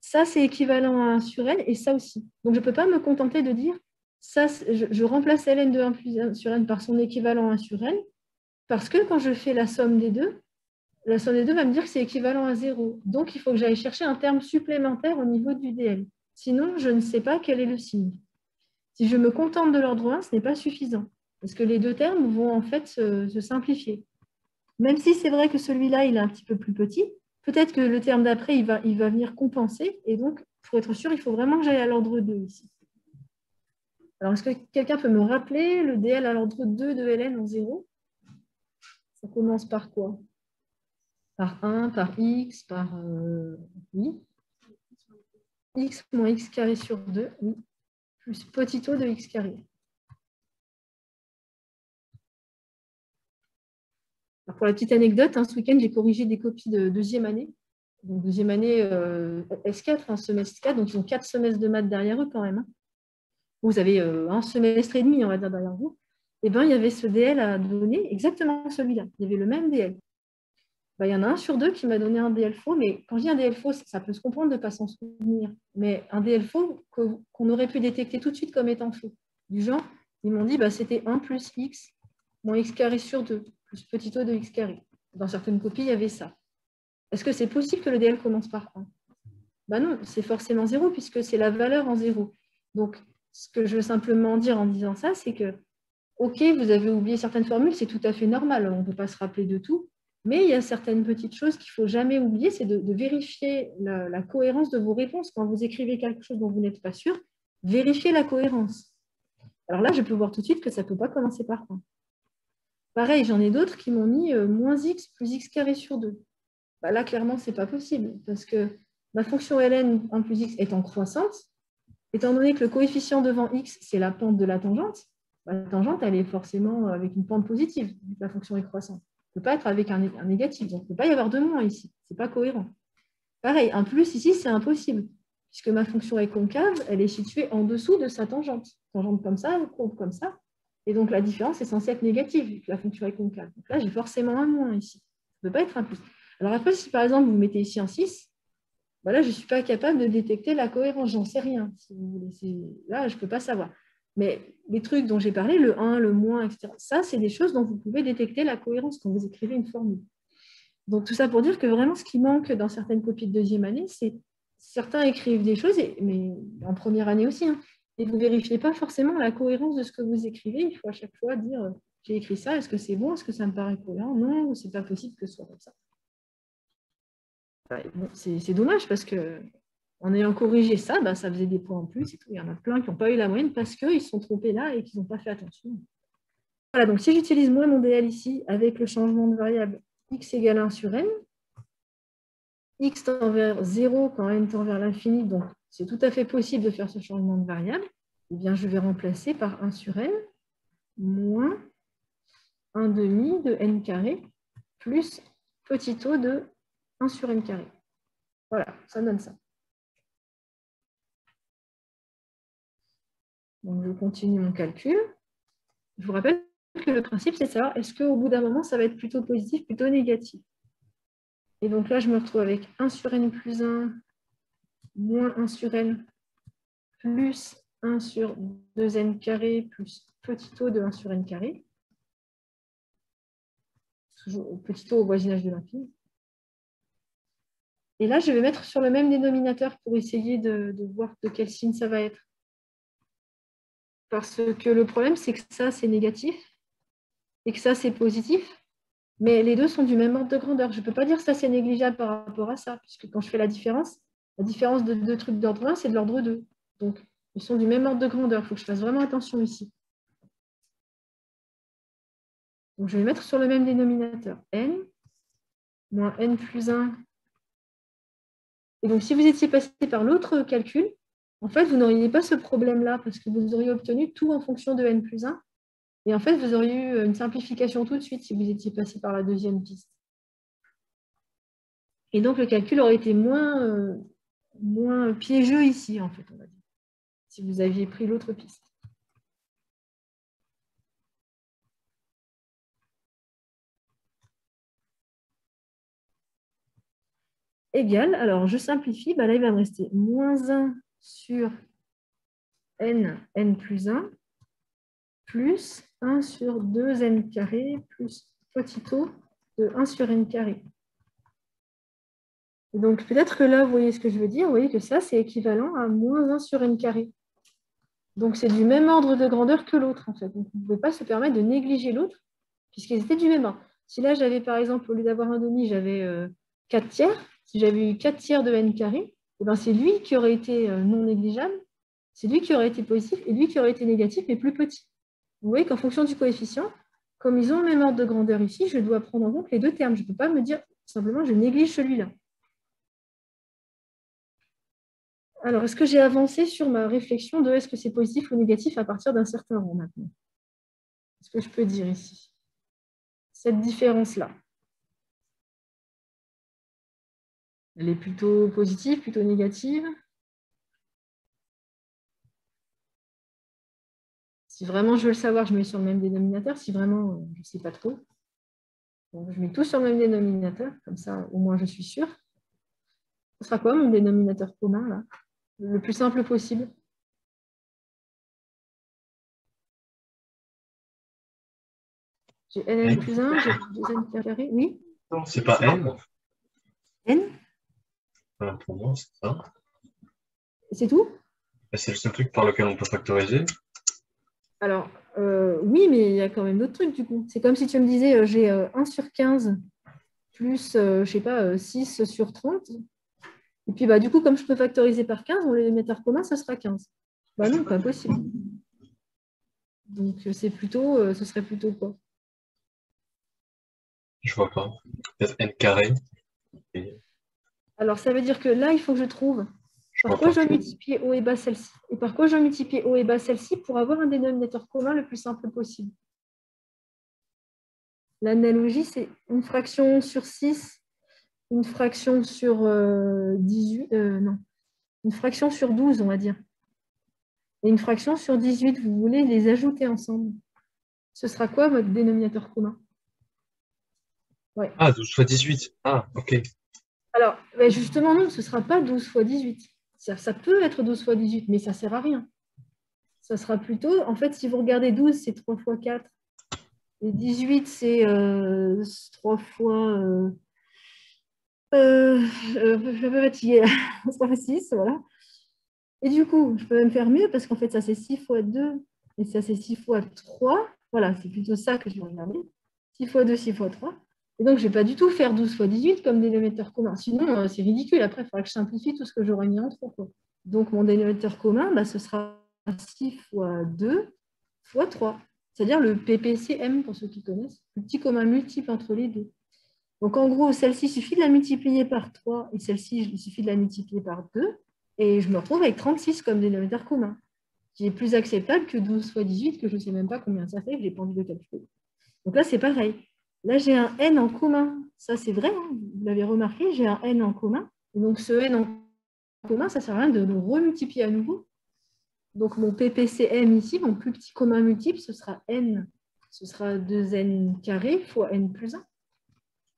ça, c'est équivalent à 1 sur n et ça aussi. Donc, je ne peux pas me contenter de dire, ça, je remplace ln de 1 plus 1 sur n par son équivalent 1 sur n, parce que quand je fais la somme des deux va me dire que c'est équivalent à 0. Donc, il faut que j'aille chercher un terme supplémentaire au niveau du dl. Sinon, je ne sais pas quel est le signe. Si je me contente de l'ordre 1, ce n'est pas suffisant, parce que les deux termes vont en fait se simplifier. Même si c'est vrai que celui-là, il est un petit peu plus petit, peut-être que le terme d'après, il va venir compenser. Et donc, pour être sûr, il faut vraiment que j'aille à l'ordre 2 ici. Alors, est-ce que quelqu'un peut me rappeler le dl à l'ordre 2 de ln en 0? Ça commence par quoi? Par 1, par x, par... oui. X moins x carré sur 2, oui. Plus petit o de x carré. Alors pour la petite anecdote, ce week-end, j'ai corrigé des copies de deuxième année. Donc deuxième année S4, semestre 4, donc ils ont 4 semestres de maths derrière eux quand même. Hein. Vous avez un semestre et demi, on va dire, derrière vous. Et bien, il y avait ce DL à donner, exactement celui-là. Il y avait le même DL. Ben, il y en a un sur deux qui m'a donné un DL faux, mais quand je dis un DL faux, ça peut se comprendre de ne pas s'en souvenir. Mais un DL faux qu'on aurait pu détecter tout de suite comme étant faux. Du genre, ils m'ont dit bah, c'était 1 plus x moins x carré sur 2, plus petit o de x carré. Dans certaines copies, il y avait ça. Est-ce que c'est possible que le DL commence par 1? Ben non, c'est forcément 0 puisque c'est la valeur en 0. Donc, ce que je veux simplement dire en disant ça, c'est que, ok, vous avez oublié certaines formules, c'est tout à fait normal, on ne peut pas se rappeler de tout, mais il y a certaines petites choses qu'il ne faut jamais oublier, c'est de vérifier la cohérence de vos réponses. Quand vous écrivez quelque chose dont vous n'êtes pas sûr, vérifiez la cohérence. Alors là, je peux voir tout de suite que ça ne peut pas commencer par 1. Pareil, j'en ai d'autres qui m'ont mis moins x plus x carré sur 2. Bah là, clairement, ce n'est pas possible parce que ma fonction ln 1 plus x est en croissance. Étant donné que le coefficient devant x, c'est la pente de la tangente, bah, la tangente, elle est forcément avec une pente positive, vu que la fonction est croissante. Elle ne peut pas être avec un négatif, donc il ne peut pas y avoir de moins ici. Ce n'est pas cohérent. Pareil, un plus ici, c'est impossible, puisque ma fonction est concave, elle est située en dessous de sa tangente. Tangente comme ça, courbe comme ça. Et donc la différence est censée être négative, vu que la fonction est concave. Donc là, j'ai forcément un moins ici. Ça ne peut pas être un plus. Alors après, si par exemple, vous mettez ici un 6, voilà, je ne suis pas capable de détecter la cohérence, j'en sais rien. Si vous voulez. Là, je ne peux pas savoir. Mais les trucs dont j'ai parlé, le 1, le moins, etc., ça, c'est des choses dont vous pouvez détecter la cohérence quand vous écrivez une formule. Donc, tout ça pour dire que vraiment, ce qui manque dans certaines copies de deuxième année, c'est certains écrivent des choses, mais en première année aussi, hein, et vous ne vérifiez pas forcément la cohérence de ce que vous écrivez. Il faut à chaque fois dire, j'ai écrit ça, est-ce que c'est bon, est-ce que ça me paraît cohérent? Non, ce n'est pas possible que ce soit comme ça. Bon, c'est dommage parce que en ayant corrigé ça, bah, ça faisait des points en plus. Et tout. Il y en a plein qui n'ont pas eu la moyenne parce qu'ils se sont trompés là et qu'ils n'ont pas fait attention. Voilà, donc si j'utilise moi mon DL ici avec le changement de variable x égale 1 sur n, x tend vers 0 quand n tend vers l'infini, donc c'est tout à fait possible de faire ce changement de variable, eh bien je vais remplacer par 1 sur n moins 1 demi de n carré plus petit o de 1 sur n carré. Voilà, ça donne ça. Donc, je continue mon calcul. Je vous rappelle que le principe, c'est de savoir est-ce qu'au bout d'un moment, ça va être plutôt positif, plutôt négatif. Et donc là, je me retrouve avec 1 sur n plus 1 moins 1 sur n plus 1 sur 2n carré plus petit o de 1 sur n carré. Toujours petit o au voisinage de l'infini. Et là, je vais mettre sur le même dénominateur pour essayer de voir de quel signe ça va être. Parce que le problème, c'est que ça, c'est négatif et que ça, c'est positif. Mais les deux sont du même ordre de grandeur. Je ne peux pas dire que ça, c'est négligeable par rapport à ça, puisque quand je fais la différence de deux trucs d'ordre 1, c'est de l'ordre 2. Donc, ils sont du même ordre de grandeur. Il faut que je fasse vraiment attention ici. Donc, je vais mettre sur le même dénominateur n moins n plus 1. Et donc, si vous étiez passé par l'autre calcul, en fait, vous n'auriez pas ce problème-là, parce que vous auriez obtenu tout en fonction de n plus 1. Et en fait, vous auriez eu une simplification tout de suite si vous étiez passé par la deuxième piste. Et donc, le calcul aurait été moins piégeux ici, en fait, on va dire, si vous aviez pris l'autre piste. Égal, alors je simplifie, bah là, il va me rester moins 1 sur n plus 1, plus 1 sur 2n carré, plus petit o de 1 sur n carré. Donc, peut-être que là, vous voyez ce que je veux dire. Vous voyez que ça, c'est équivalent à moins 1 sur n carré. Donc, c'est du même ordre de grandeur que l'autre, en fait. Donc, vous ne pouvez pas se permettre de négliger l'autre, puisqu'ils étaient du même ordre. Si là, j'avais, par exemple, au lieu d'avoir un demi, j'avais 4 tiers, si j'avais eu 4 tiers de n carré, eh ben, c'est lui qui aurait été non négligeable, c'est lui qui aurait été positif, et lui qui aurait été négatif, mais plus petit. Vous voyez qu'en fonction du coefficient, comme ils ont le même ordre de grandeur ici, je dois prendre en compte les deux termes. Je ne peux pas me dire, simplement, je néglige celui-là. Alors, est-ce que j'ai avancé sur ma réflexion de est-ce que c'est positif ou négatif à partir d'un certain rang maintenant? Est-ce que je peux dire ici? Cette différence-là, elle est plutôt positive, plutôt négative? Si vraiment je veux le savoir, je mets sur le même dénominateur. Si vraiment je ne sais pas trop, donc je mets tout sur le même dénominateur. Comme ça, au moins, je suis sûre. Ce sera quoi mon dénominateur commun, là? Le plus simple possible. J'ai n plus 1, j'ai 2n carré. Oui? Non, c'est pas n. N? Pour moi, c'est ça. C'est tout? C'est le seul truc par lequel on peut factoriser. Alors, oui, mais il y a quand même d'autres trucs, du coup. C'est comme si tu me disais, j'ai 1 sur 15 plus, je ne sais pas, 6 sur 30. Et puis, bah, du coup, comme je peux factoriser par 15, mon émetteur commun, ça sera 15. Bah non, pas possible. Donc, ce serait plutôt quoi? Je vois pas. Peut-être n carré. Et Alors, ça veut dire que là, il faut que je trouve je par quoi je m'entends. dois multiplier haut et bas celle-ci. Et par quoi je dois multiplier haut et bas celle-ci pour avoir un dénominateur commun le plus simple possible. L'analogie, c'est une fraction sur 6, une fraction sur 18, non, une fraction sur 12, on va dire. Et une fraction sur 18, vous voulez les ajouter ensemble. Ce sera quoi votre dénominateur commun? Ouais. Ah, 12 fois 18. Ah, ok. Alors, justement, non, ce ne sera pas 12 fois 18. Ça peut être 12 fois 18, mais ça ne sert à rien. Ça sera plutôt, en fait, si vous regardez 12, c'est 3 fois 4. Et 18, c'est 3 fois... je suis un peu fatiguée, là. 3 fois 6, voilà. Et du coup, je peux même faire mieux, parce qu'en fait, ça, c'est 6 fois 2, et ça, c'est 6 fois 3. Voilà, c'est plutôt ça que je vais regarder. 6 fois 2, 6 fois 3. Et donc, je ne vais pas du tout faire 12 fois 18 comme dénominateur commun. Sinon, c'est ridicule. Après, il faudra que je simplifie tout ce que j'aurais mis en 3, quoi. Donc, mon dénominateur commun, bah, ce sera 6 fois 2 fois 3. C'est-à-dire le PPCM, pour ceux qui connaissent, le petit commun multiple entre les deux. Donc, en gros, celle-ci, il suffit de la multiplier par 3 et celle-ci, il suffit de la multiplier par 2. Et je me retrouve avec 36 comme dénominateur commun, qui est plus acceptable que 12 fois 18, que je ne sais même pas combien ça fait, je n'ai pas envie de calculer. Donc là, c'est pareil. Là, j'ai un n en commun. Ça, c'est vrai, hein, vous l'avez remarqué, j'ai un n en commun. Et donc, ce n en commun, ça ne sert à rien de le remultiplier à nouveau. Donc, mon PPCM ici, mon plus petit commun multiple, ce sera n. Ce sera 2n carré fois n plus 1.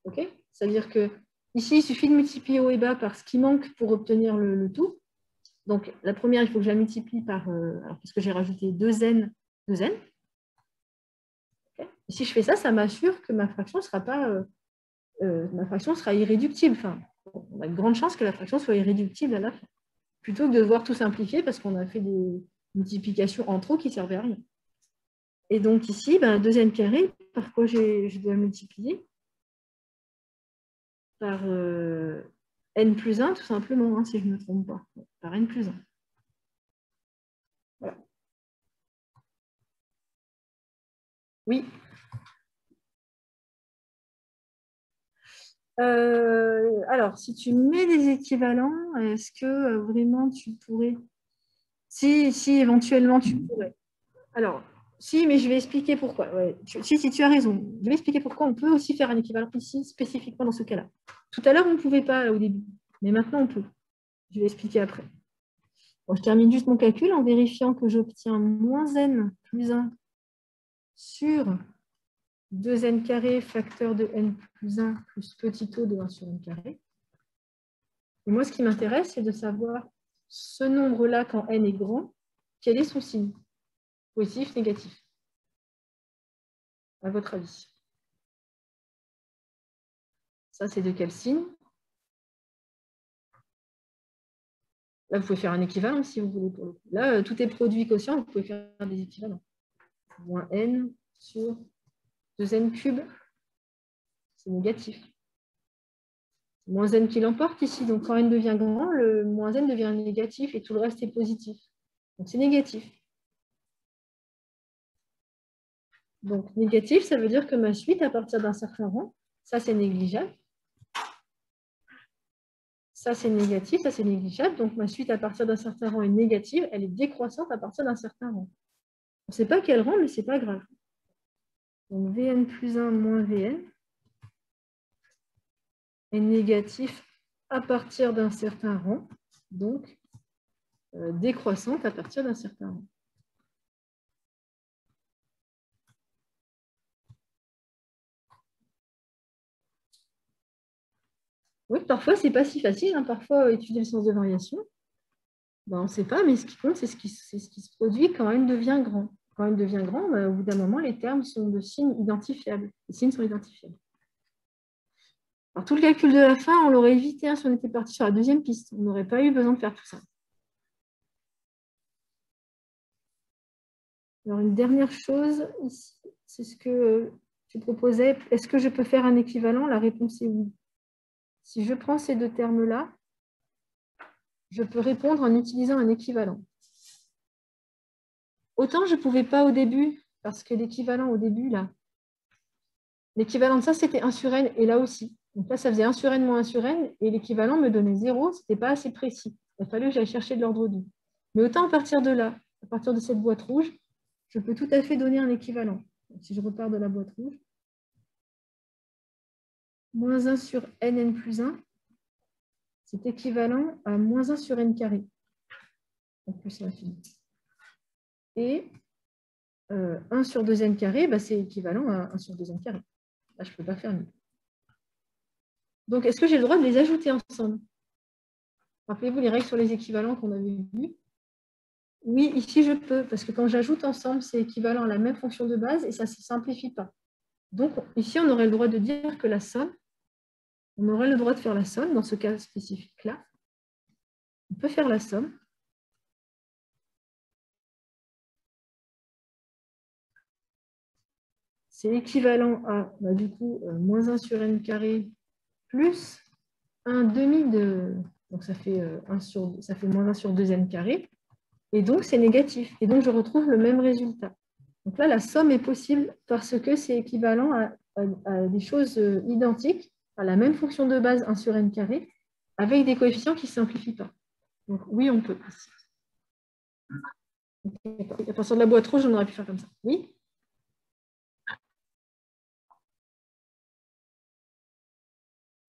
OK? C'est-à-dire que ici, il suffit de multiplier haut et bas par ce qui manque pour obtenir le tout. Donc, la première, il faut que je la multiplie par... alors, parce que j'ai rajouté 2n, 2n. Okay. Et si je fais ça, ça m'assure que ma fraction sera irréductible. Enfin, on a de grandes chances que la fraction soit irréductible à la fin. Plutôt que de devoir tout simplifier parce qu'on a fait des multiplications en trop qui ne servaient à rien. Et donc ici, 2n carré, par quoi je dois multiplier? Par n plus 1, tout simplement, hein, si je ne me trompe pas. Par n plus 1. Voilà. Oui. Alors, si tu mets des équivalents, est-ce que vraiment tu pourrais... Si, éventuellement tu pourrais. Alors, si, mais je vais expliquer pourquoi. Ouais. Si, tu as raison. Je vais expliquer pourquoi on peut aussi faire un équivalent ici, spécifiquement dans ce cas-là. Tout à l'heure, on ne pouvait pas au début, mais maintenant, on peut. Je vais expliquer après. Bon, je termine juste mon calcul en vérifiant que j'obtiens moins n plus 1 sur 2n carré facteur de n plus 1 plus petit o de 1 sur n carré. Et moi, ce qui m'intéresse, c'est de savoir ce nombre-là, quand n est grand, quel est son signe? Positif, négatif? À votre avis? Ça, c'est de quel signe? Là, vous pouvez faire un équivalent si vous voulez. Pour le coup. Là, tout est produit quotient, vous pouvez faire des équivalents. Moins n sur 2n cube, c'est négatif. Moins n qui l'emporte ici. Donc, quand n devient grand, le moins n devient négatif et tout le reste est positif. Donc, c'est négatif. Donc, négatif, ça veut dire que ma suite, à partir d'un certain rang, ça, c'est négligeable. Ça, c'est négatif, ça, c'est négligeable. Donc, ma suite, à partir d'un certain rang, est négative. Elle est décroissante à partir d'un certain rang. On ne sait pas quel rang, mais ce n'est pas grave. Donc, Vn plus 1 moins Vn est négatif à partir d'un certain rang. Donc, décroissante à partir d'un certain rang. Oui, parfois, ce n'est pas si facile. Hein. Parfois, étudier le sens de variation, on ne sait pas, mais ce qui compte, c'est ce qui se produit quand n devient grand. Quand n devient grand, au bout d'un moment, les termes sont de signes identifiables. Les signes sont identifiables. Alors, tout le calcul de la fin, on l'aurait évité hein, si on était parti sur la deuxième piste. On n'aurait pas eu besoin de faire tout ça. Alors, une dernière chose, ici, c'est ce que tu proposais. Est-ce que je peux faire un équivalent? La réponse est oui. Si je prends ces deux termes-là, je peux répondre en utilisant un équivalent. Autant je ne pouvais pas au début, parce que l'équivalent au début, là, l'équivalent de ça, c'était 1 sur n, et là aussi. Donc là, ça faisait 1 sur n moins 1 sur n, et l'équivalent me donnait 0, ce n'était pas assez précis. Il a fallu que j'aille chercher de l'ordre 2. Mais autant à partir de là, à partir de cette boîte rouge, je peux tout à fait donner un équivalent. Donc, si je repars de la boîte rouge, moins 1 sur n plus 1, c'est équivalent à moins 1 sur n carré. En plus l'infini. Et 1 sur 2n carré, bah, c'est équivalent à 1 sur 2n carré. Là, je ne peux pas faire mieux. Donc, est-ce que j'ai le droit de les ajouter ensemble? Rappelez-vous les règles sur les équivalents qu'on avait vues. Oui, ici, je peux, parce que quand j'ajoute ensemble, c'est équivalent à la même fonction de base et ça ne se simplifie pas. Donc, ici, on aurait le droit de dire que la somme, on aurait le droit de faire la somme dans ce cas spécifique-là. On peut faire la somme. C'est équivalent à, bah, du coup, moins 1 sur n carré plus 1 demi de... Donc, ça fait moins 1 sur 2n carré. Et donc, c'est négatif. Et donc, je retrouve le même résultat. Donc là, la somme est possible parce que c'est équivalent à des choses identiques, à la même fonction de base 1 sur n carré, avec des coefficients qui ne simplifient pas. Donc oui, on peut. À partir de la boîte rouge, on aurait pu faire comme ça. Oui?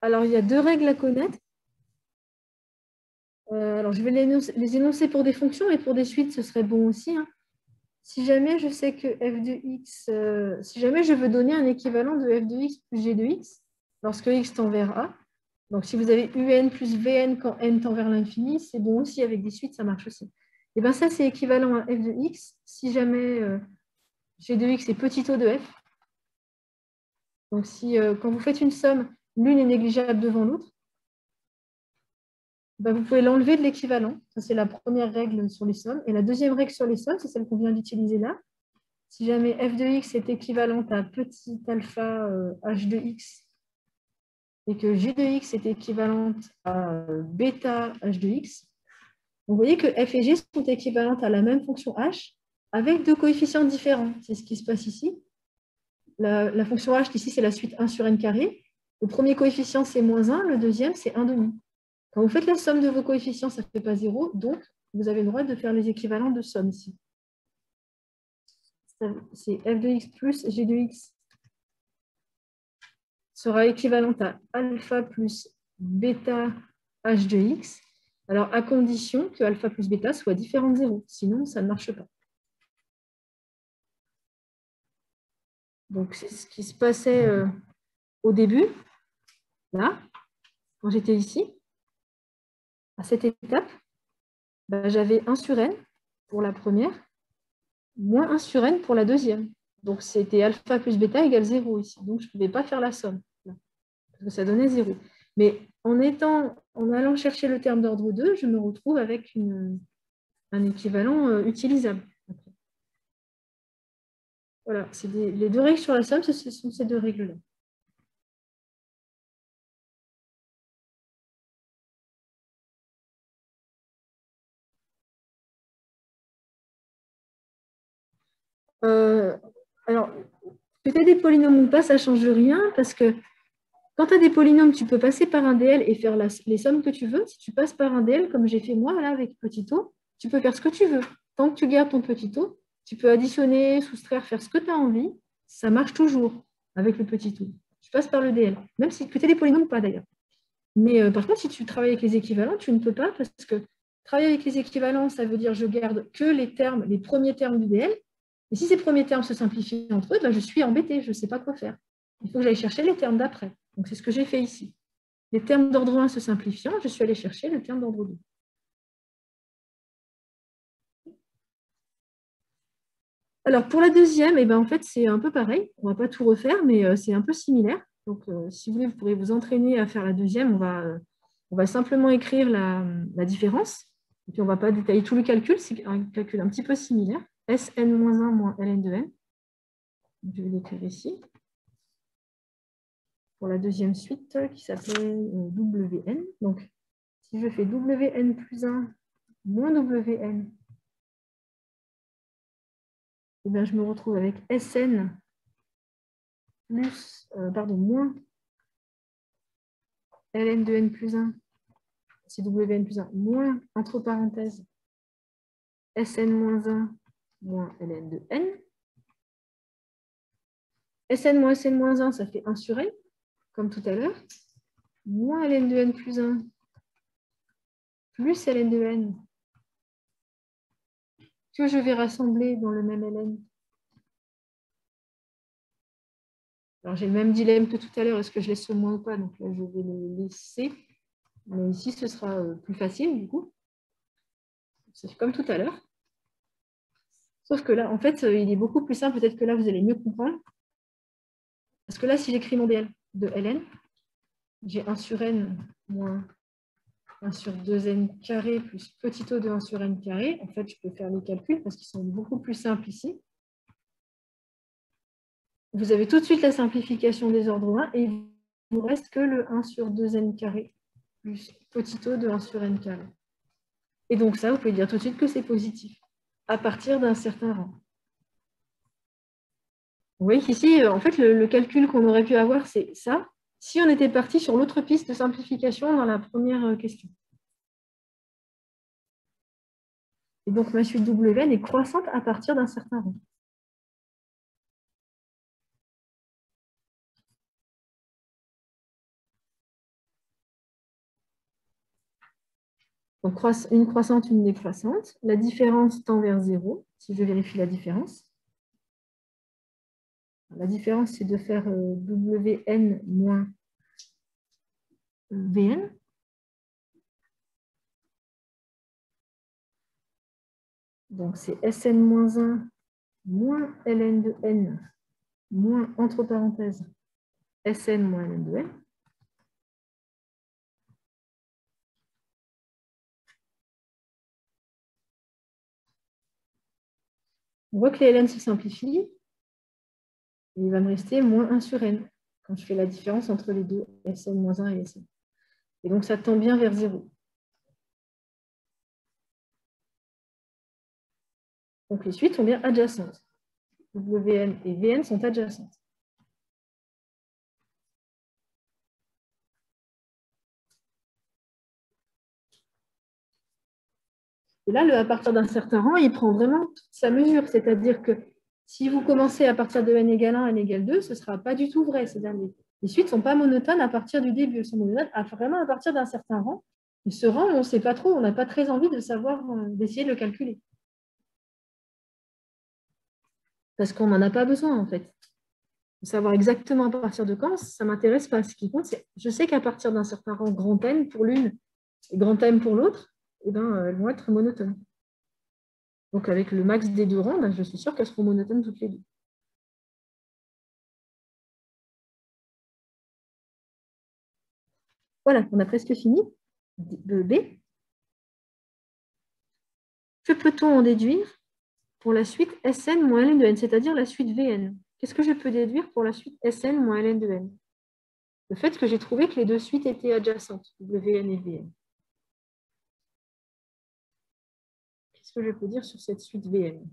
Alors, il y a 2 règles à connaître. Alors, je vais les énoncer pour des fonctions et pour des suites, ce serait bon aussi. Hein. Si jamais je sais que f de x, si jamais je veux donner un équivalent de f de x plus g de x, lorsque x tend vers a, donc si vous avez un plus vn quand n tend vers l'infini, c'est bon aussi, avec des suites, ça marche aussi. Et bien ça, c'est équivalent à f de x si jamais g de x est petit o de f. Donc si quand vous faites une somme, l'une est négligeable devant l'autre, ben, vous pouvez l'enlever de l'équivalent. Ça, c'est la première règle sur les sommes. Et la deuxième règle sur les sommes, c'est celle qu'on vient d'utiliser là. Si jamais f de x est équivalent à petit alpha h de x et que g de x est équivalente à bêta h de x, vous voyez que f et g sont équivalentes à la même fonction h avec 2 coefficients différents. C'est ce qui se passe ici. La fonction h, ici, c'est la suite 1 sur n carré. Le premier coefficient, c'est moins 1. Le deuxième, c'est 1 demi. Quand vous faites la somme de vos coefficients, ça ne fait pas 0. Donc, vous avez le droit de faire les équivalents de somme ici. C'est f de x plus g de x sera équivalente à alpha plus bêta h de x, alors à condition que alpha plus bêta soit différent de 0, sinon ça ne marche pas. Donc c'est ce qui se passait au début, là, quand j'étais ici, à cette étape, ben, j'avais 1 sur n pour la première, moins 1 sur n pour la deuxième. Donc c'était alpha plus bêta égale 0 ici, donc je ne pouvais pas faire la somme, là, parce que ça donnait 0. Mais en allant chercher le terme d'ordre 2, je me retrouve avec un équivalent utilisable. Voilà, les 2 règles sur la somme, ce sont ces 2 règles-là. Alors, que tu aies des polynômes ou pas, ça ne change rien, parce que quand tu as des polynômes, tu peux passer par un DL et faire les sommes que tu veux. Si tu passes par un DL, comme j'ai fait moi, là, avec petit o, tu peux faire ce que tu veux. Tant que tu gardes ton petit o, tu peux additionner, soustraire, faire ce que tu as envie. Ça marche toujours avec le petit o. Tu passes par le DL, même si que tu aies des polynômes ou pas, d'ailleurs. Mais par contre, si tu travailles avec les équivalents, tu ne peux pas, parce que travailler avec les équivalents, ça veut dire je garde que les premiers termes du DL. Et si ces premiers termes se simplifient entre eux, ben, je suis embêtée, je ne sais pas quoi faire. Il faut que j'aille chercher les termes d'après. Donc, c'est ce que j'ai fait ici. Les termes d'ordre 1 se simplifiant, je suis allée chercher le terme d'ordre 2. Alors, pour la deuxième, eh ben, en fait, c'est un peu pareil. On ne va pas tout refaire, mais c'est un peu similaire. Donc, si vous voulez, vous pourrez vous entraîner à faire la deuxième. On va simplement écrire la différence. Et puis, on ne va pas détailler tout le calcul. C'est un calcul un petit peu similaire. Sn-1 moins Ln de n. Je vais l'écrire ici. Pour la deuxième suite qui s'appelait Wn. Donc, si je fais Wn plus 1 moins Wn, eh bien, je me retrouve avec Sn plus, moins ln de n plus 1, c'est wn plus 1, moins, entre parenthèses, Sn moins 1, moins ln de n. Sn moins 1, ça fait 1 sur n, comme tout à l'heure, moins ln de n plus 1, plus ln de n, que je vais rassembler dans le même ln. Alors, j'ai le même dilemme que tout à l'heure, est-ce que je laisse ce moins ou pas? Donc là, je vais le laisser. Mais ici, ce sera plus facile, du coup. C'est comme tout à l'heure. Sauf que là, en fait, il est beaucoup plus simple. Peut-être que là, vous allez mieux comprendre. Parce que là, si j'écris mon dl de ln, j'ai 1 sur n moins 1 sur 2n carré plus petit o de 1 sur n carré. En fait, je peux faire les calculs parce qu'ils sont beaucoup plus simples ici. Vous avez tout de suite la simplification des ordres 1 et il ne vous reste que le 1 sur 2n carré plus petit o de 1 sur n carré. Et donc ça, vous pouvez dire tout de suite que c'est positif à partir d'un certain rang. Vous voyez qu'ici, en fait, le calcul qu'on aurait pu avoir, c'est ça, si on était parti sur l'autre piste de simplification dans la première question. Et donc ma suite wn est croissante à partir d'un certain rang. Donc, une croissante, une décroissante. La différence tend vers 0, si je vérifie la différence. La différence, c'est de faire Wn moins Vn. Donc, c'est Sn moins 1 moins ln de n moins, entre parenthèses, Sn moins ln de n. On voit que les ln se simplifient. Et il va me rester moins 1 sur n quand je fais la différence entre les deux, Sn moins 1 et Sn. Et donc, ça tend bien vers 0. Donc, les suites sont bien adjacentes. Wn et Vn sont adjacentes. Et là, à partir d'un certain rang, il prend vraiment toute sa mesure. C'est-à-dire que si vous commencez à partir de n égale 1, n égale 2, ce ne sera pas du tout vrai. Les suites ne sont pas monotones à partir du début. Elles sont monotones vraiment à partir d'un certain rang. Et ce rang, on ne sait pas trop, on n'a pas très envie de savoir, d'essayer de le calculer. Parce qu'on n'en a pas besoin, en fait. De savoir exactement à partir de quand, ça ne m'intéresse pas. Ce qui compte, c'est je sais qu'à partir d'un certain rang grand n pour l'une et grand m pour l'autre, eh ben, elles vont être monotones. Donc, avec le max des deux rangs, ben, je suis sûre qu'elles seront monotones toutes les deux. Voilà, on a presque fini. B. Que peut-on en déduire pour la suite Sn moins ln de n, c'est-à-dire la suite Vn? Qu'est-ce que je peux déduire pour la suite Sn moins ln de n? Le fait que j'ai trouvé que les deux suites étaient adjacentes, Wn et Vn. Qu'est-ce que je peux dire sur cette suite Vn?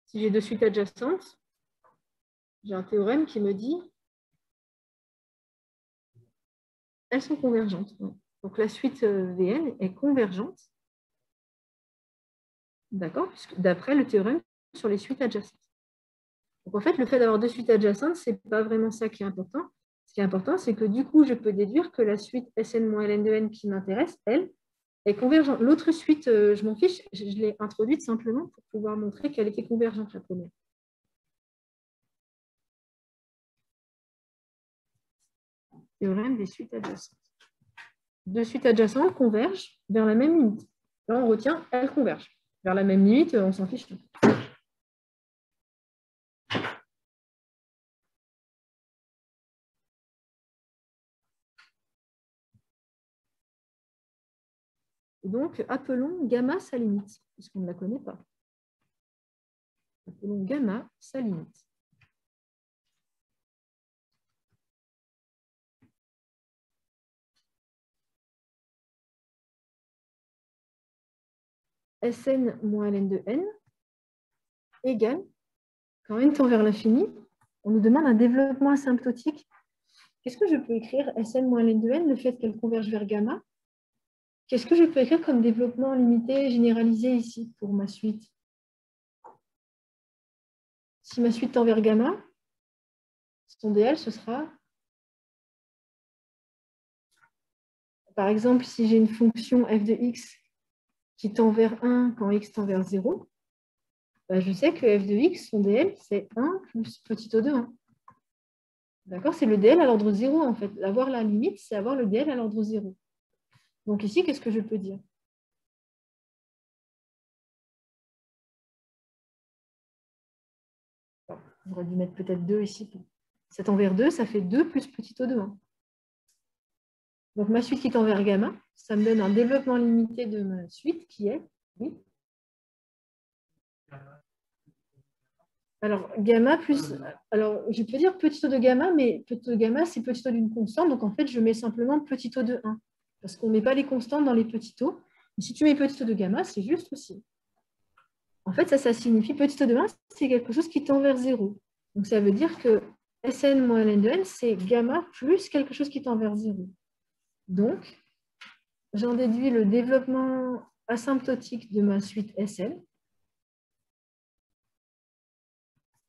Si j'ai deux suites adjacentes, j'ai un théorème qui me dit elles sont convergentes. Donc la suite Vn est convergente, d'accord, d'après le théorème sur les suites adjacentes. Donc en fait, le fait d'avoir deux suites adjacentes, ce n'est pas vraiment ça qui est important. Ce qui est important, c'est que du coup, je peux déduire que la suite Sn moins ln de n qui m'intéresse, elle, est convergente. L'autre suite, je m'en fiche, je l'ai introduite simplement pour pouvoir montrer qu'elle était convergente, la première. Théorème des suites adjacentes. Deux suites adjacentes convergent vers la même limite. Là, on retient, elles convergent. Vers la même limite, on s'en fiche. Et donc, appelons gamma sa limite, puisqu'on ne la connaît pas. Appelons gamma sa limite. Sn moins ln de n égale quand n tend vers l'infini, on nous demande un développement asymptotique. Qu'est-ce que je peux écrire Sn moins ln de n, le fait qu'elle converge vers gamma? Qu'est-ce que je peux écrire comme développement limité généralisé ici pour ma suite? Si ma suite tend vers gamma, son dl, ce sera... Par exemple, si j'ai une fonction f de x qui tend vers 1 quand x tend vers 0, bah, je sais que f de x, son dl, c'est 1 plus petit o de 1. D'accord? C'est le dl à l'ordre 0, en fait. Avoir la limite, c'est avoir le dl à l'ordre 0. Donc ici, qu'est-ce que je peux dire? J'aurais dû mettre peut-être 2 ici. 7 envers 2, ça fait 2 plus petit o de 1. Donc ma suite qui tend vers gamma, ça me donne un développement limité de ma suite qui est... Oui. Alors, gamma plus... Alors, je peux dire petit o de gamma, mais petit o de gamma, c'est petit o d'une constante. Donc, en fait, je mets simplement petit o de 1. Parce qu'on ne met pas les constantes dans les petits o. Mais si tu mets petit o de gamma, c'est juste aussi. En fait, ça signifie petit o de 1, c'est quelque chose qui tend vers 0. Donc, ça veut dire que Sn moins ln de n, c'est gamma plus quelque chose qui tend vers 0. Donc, j'en déduis le développement asymptotique de ma suite Sn.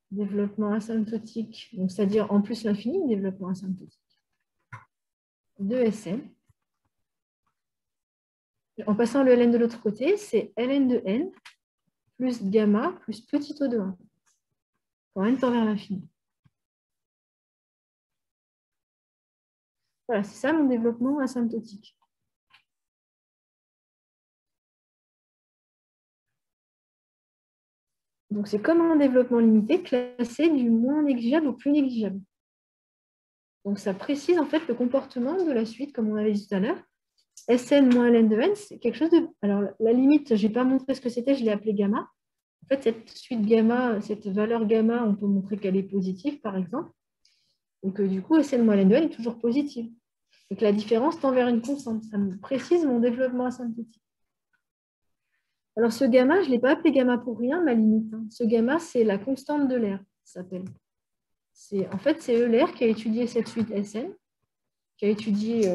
Développement asymptotique, donc c'est-à-dire en plus l'infini, développement asymptotique de Sn. En passant le ln de l'autre côté, c'est ln de n plus gamma plus petit o de 1 quand n tend vers l'infini. Voilà, c'est ça mon développement asymptotique. Donc c'est comme un développement limité classé du moins négligeable au plus négligeable. Donc ça précise en fait le comportement de la suite, comme on avait dit tout à l'heure. Sn moins ln de n, c'est quelque chose de... Alors la limite, je n'ai pas montré ce que c'était, je l'ai appelé gamma. En fait, cette suite gamma, cette valeur gamma, on peut montrer qu'elle est positive, par exemple. Donc du coup, Sn moins ln de n est toujours positive. Donc la différence tend vers une constante. Ça me précise mon développement asymptotique. Alors ce gamma, je ne l'ai pas appelé gamma pour rien, ma limite. Ce gamma, c'est la constante de l'air, ça s'appelle. En fait, c'est Euler qui a étudié cette suite Sn, qui a étudié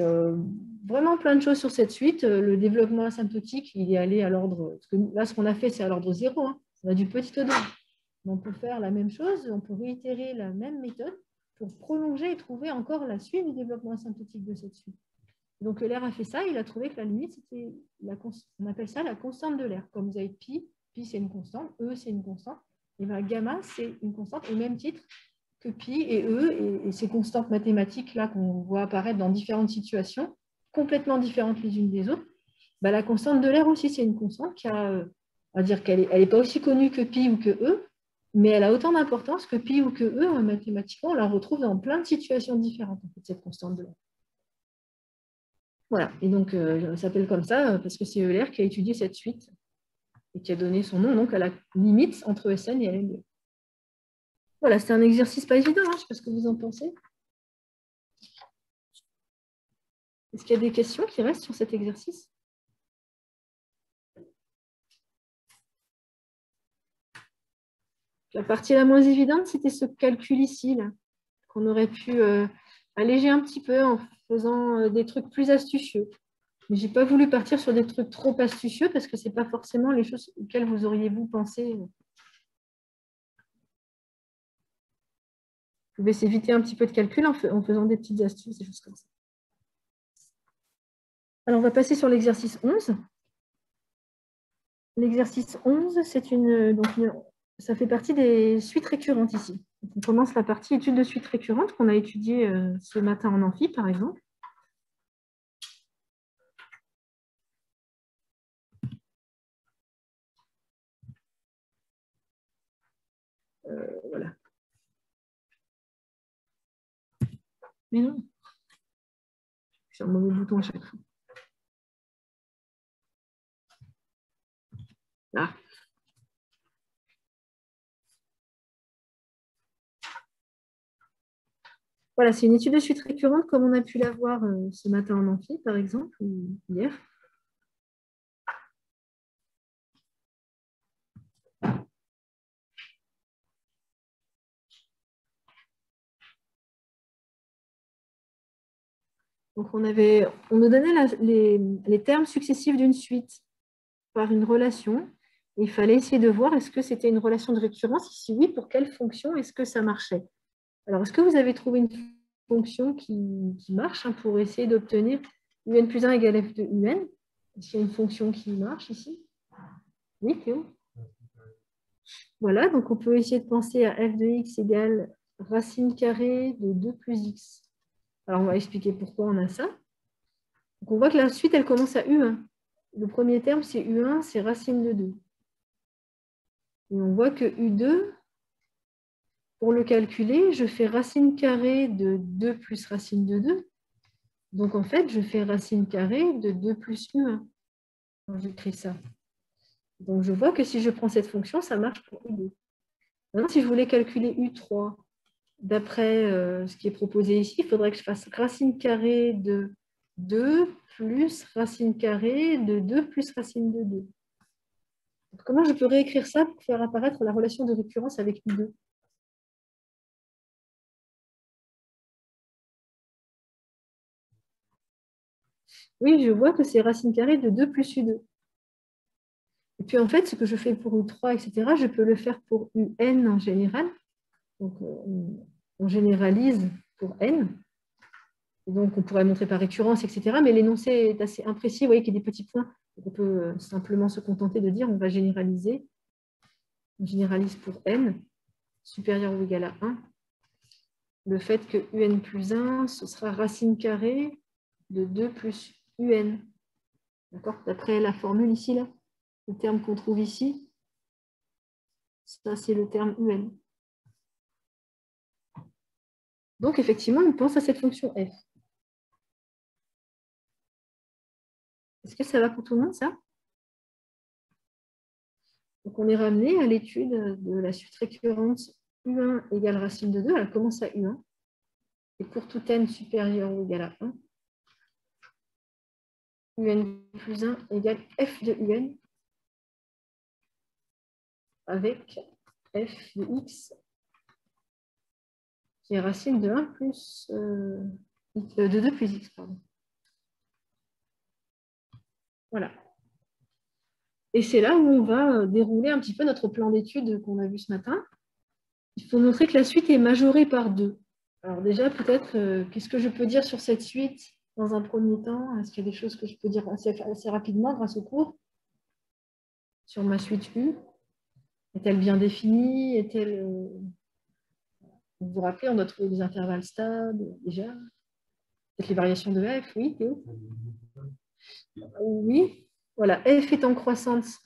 vraiment plein de choses sur cette suite. Le développement asymptotique, il est allé à l'ordre... Là, ce qu'on a fait, c'est à l'ordre 0. Hein. On a du petit o de 1. On peut faire la même chose, on peut réitérer la même méthode pour prolonger et trouver encore la suite du développement asymptotique de cette suite. Donc l'air a fait ça, il a trouvé que la limite, c'était, on appelle ça la constante de l'air. Comme vous avez pi c'est une constante, E c'est une constante, et bien gamma c'est une constante au même titre que pi et E, et ces constantes mathématiques là qu'on voit apparaître dans différentes situations, complètement différentes les unes des autres, ben, la constante de l'air aussi c'est une constante qui a, on va dire qu'elle n'est pas aussi connue que pi ou que E, mais elle a autant d'importance que pi ou que E, mathématiquement, on la retrouve dans plein de situations différentes, en fait, cette constante de l'air. Voilà, et donc ça s'appelle comme ça parce que c'est Euler qui a étudié cette suite et qui a donné son nom donc, à la limite entre Sn et Ln2. Voilà, c'est un exercice pas évident, hein, je ne sais pas ce que vous en pensez. Est-ce qu'il y a des questions qui restent sur cet exercice? La partie la moins évidente, c'était ce calcul ici, là, qu'on aurait pu alléger un petit peu en faisant des trucs plus astucieux. Mais je n'ai pas voulu partir sur des trucs trop astucieux parce que ce n'est pas forcément les choses auxquelles vous auriez-vous pensé. Vous pouvez s'éviter un petit peu de calcul en faisant des petites astuces, des choses comme ça. Alors, on va passer sur l'exercice 11. L'exercice 11, ça fait partie des suites récurrentes ici. Donc, on commence la partie étude de suites récurrentes qu'on a étudiée ce matin en amphi, par exemple. Voilà. Mais non. Sur le mauvais bouton à chaque fois. Ah. Voilà, c'est une étude de suite récurrente comme on a pu la voir ce matin en amphi, par exemple, ou hier. Donc, on nous donnait les termes successifs d'une suite par une relation. Il fallait essayer de voir est-ce que c'était une relation de récurrence. Si oui, pour quelle fonction est-ce que ça marchait? Alors, est-ce que vous avez trouvé une fonction qui marche pour essayer d'obtenir un plus 1 égale f de un? Est-ce qu'il y a une fonction qui marche ici? Oui, Théo? Voilà, donc on peut essayer de penser à f de x égale racine carrée de 2 plus x. Alors, on va expliquer pourquoi on a ça. Donc, on voit que la suite, elle commence à u1. Le premier terme, c'est u1, c'est racine de 2. Et on voit que u2, pour le calculer, je fais racine carrée de 2 plus racine de 2. Donc, en fait, je fais racine carrée de 2 plus u1 quand j'écris ça. Donc, je vois que si je prends cette fonction, ça marche pour u2. Maintenant, si je voulais calculer u3, d'après ce qui est proposé ici, il faudrait que je fasse racine carrée de 2 plus racine carrée de 2 plus racine de 2. Donc, comment je peux réécrire ça pour faire apparaître la relation de récurrence avec u2? Oui, je vois que c'est racine carrée de 2 plus u2. Et puis, en fait, ce que je fais pour u3, etc., je peux le faire pour un en général. Donc, on généralise pour n. Et donc, on pourrait montrer par récurrence, etc. Mais l'énoncé est assez imprécis. Vous voyez qu'il y a des petits points. Donc, on peut simplement se contenter de dire on va généraliser. On généralise pour n supérieur ou égal à 1. Le fait que un plus 1, ce sera racine carrée de 2 plus un. D'accord? D'après la formule ici, là, le terme qu'on trouve ici, ça, c'est le terme un. Donc, effectivement, on pense à cette fonction f. Est-ce que ça va pour tout le monde, ça? Donc, on est ramené à l'étude de la suite récurrente u1 égale racine de 2. Elle commence à u1. Et pour tout n supérieur ou égal à 1, un plus 1 égale f de un avec f de x qui est racine de 1 plus de 2 plus x. Pardon. Voilà. Et c'est là où on va dérouler un petit peu notre plan d'étude qu'on a vu ce matin. Il faut montrer que la suite est majorée par 2. Alors déjà, peut-être, qu'est-ce que je peux dire sur cette suite dans un premier temps? Est-ce qu'il y a des choses que je peux dire assez rapidement grâce au cours? Sur ma suite U, est-elle bien définie? Est-elle... Vous vous rappelez, on doit trouver des intervalles stables déjà. Peut-être les variations de f, oui, Théo? Oui. Voilà, f est en croissance.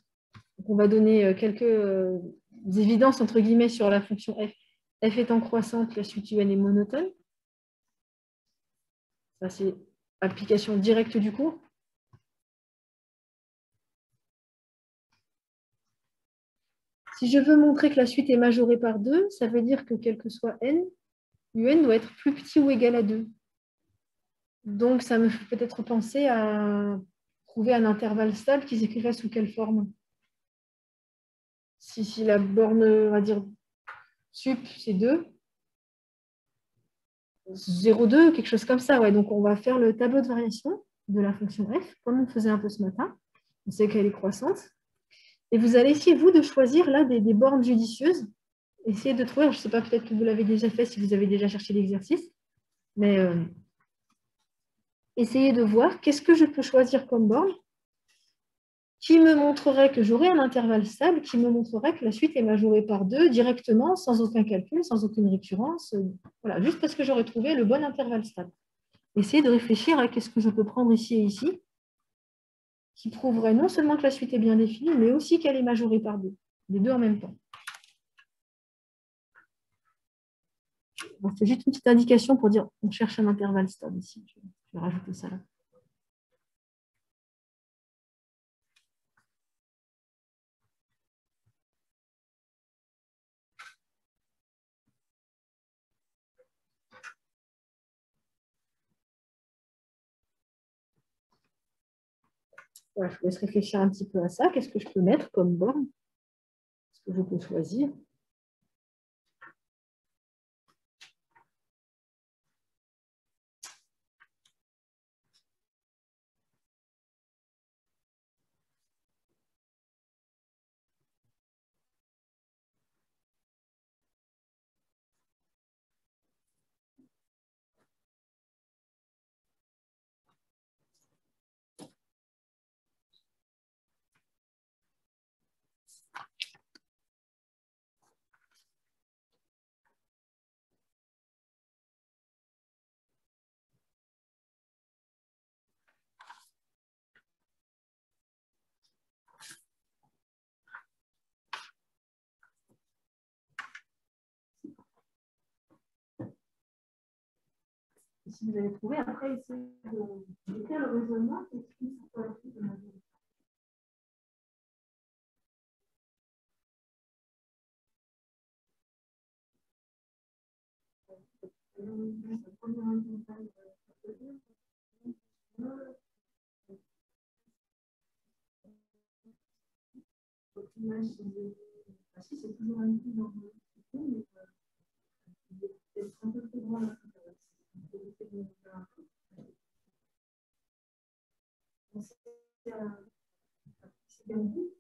Donc, on va donner quelques évidences, entre guillemets, sur la fonction f. F est en croissante, la suite UN est monotone. Ça, c'est application directe du cours. Si je veux montrer que la suite est majorée par 2, ça veut dire que quel que soit n, un doit être plus petit ou égal à 2. Donc, ça me fait peut-être penser à trouver un intervalle stable qui s'écrirait sous quelle forme? Si la borne, on va dire, sup, c'est 2, 0,2, quelque chose comme ça. Ouais. Donc, on va faire le tableau de variation de la fonction f, comme on faisait un peu ce matin. On sait qu'elle est croissante. Et vous allez essayer, vous, de choisir là des bornes judicieuses. Essayez de trouver, je ne sais pas, peut-être que vous l'avez déjà fait si vous avez déjà cherché l'exercice, mais essayez de voir qu'est-ce que je peux choisir comme borne qui me montrerait que j'aurai un intervalle stable, qui me montrerait que la suite est majorée par 2 directement, sans aucun calcul, sans aucune récurrence. Voilà, juste parce que j'aurais trouvé le bon intervalle stable. Essayez de réfléchir à qu'est-ce que je peux prendre ici et ici, qui prouverait non seulement que la suite est bien définie, mais aussi qu'elle est majorée par 2. Les deux en même temps. Bon, c'est juste une petite indication pour dire on cherche un intervalle stable ici. Je vais rajouter ça là. Voilà, je vous laisse réfléchir un petit peu à ça. Qu'est-ce que je peux mettre comme borne? Qu'est-ce que je peux choisir? si vous avez trouvé, après, essayez d'écrire le raisonnement qui explique pourquoi la suite est majoritaire. Si c'est toujours un peu dans le mais c'est un peu plus grand. C'est bien dit.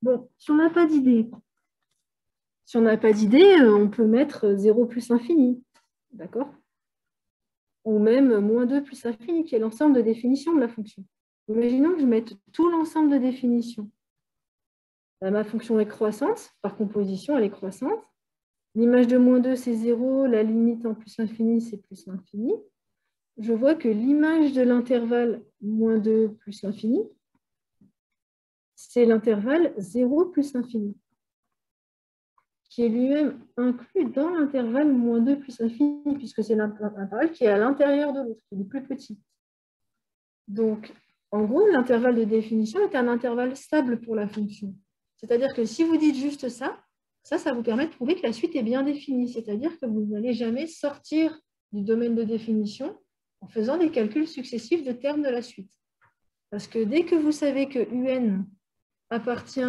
Bon, si on n'a pas d'idée, on peut mettre 0 plus infini, d'accord? Ou même moins 2 plus infini, qui est l'ensemble de définition de la fonction. Imaginons que je mette tout l'ensemble de définition. Ma fonction est croissante, par composition, elle est croissante. L'image de moins 2, c'est 0, la limite en plus infini, c'est plus l'infini. Je vois que l'image de l'intervalle moins 2 plus l'infini, c'est l'intervalle 0 plus l'infini, qui est lui-même inclus dans l'intervalle moins 2 plus l'infini, puisque c'est l'intervalle qui est à l'intérieur de l'autre, qui est le plus petit. Donc, en gros, l'intervalle de définition est un intervalle stable pour la fonction. C'est-à-dire que si vous dites juste ça, ça vous permet de prouver que la suite est bien définie. C'est-à-dire que vous n'allez jamais sortir du domaine de définition en faisant des calculs successifs de termes de la suite. Parce que dès que vous savez que UN appartient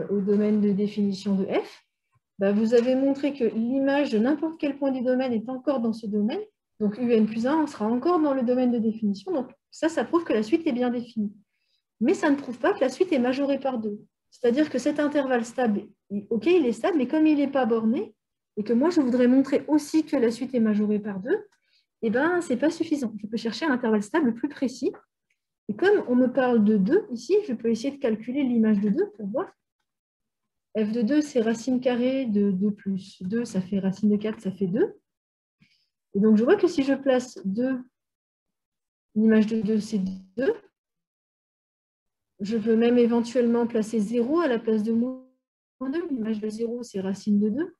au domaine de définition de F, vous avez montré que l'image de n'importe quel point du domaine est encore dans ce domaine. Donc UN plus 1 sera encore dans le domaine de définition. Donc ça prouve que la suite est bien définie. Mais ça ne prouve pas que la suite est majorée par 2. C'est-à-dire que cet intervalle stable, ok, il est stable, mais comme il n'est pas borné, et que moi je voudrais montrer aussi que la suite est majorée par 2, eh bien, ce n'est pas suffisant. Je peux chercher un intervalle stable plus précis. Et comme on me parle de 2 ici, je peux essayer de calculer l'image de 2 pour voir. F de 2, c'est racine carrée de 2 plus 2, ça fait racine de 4, ça fait 2. Et donc, je vois que si je place 2 L'image de 2, c'est 2. Je peux même éventuellement placer 0 à la place de moins 2. L'image de 0, c'est racine de 2.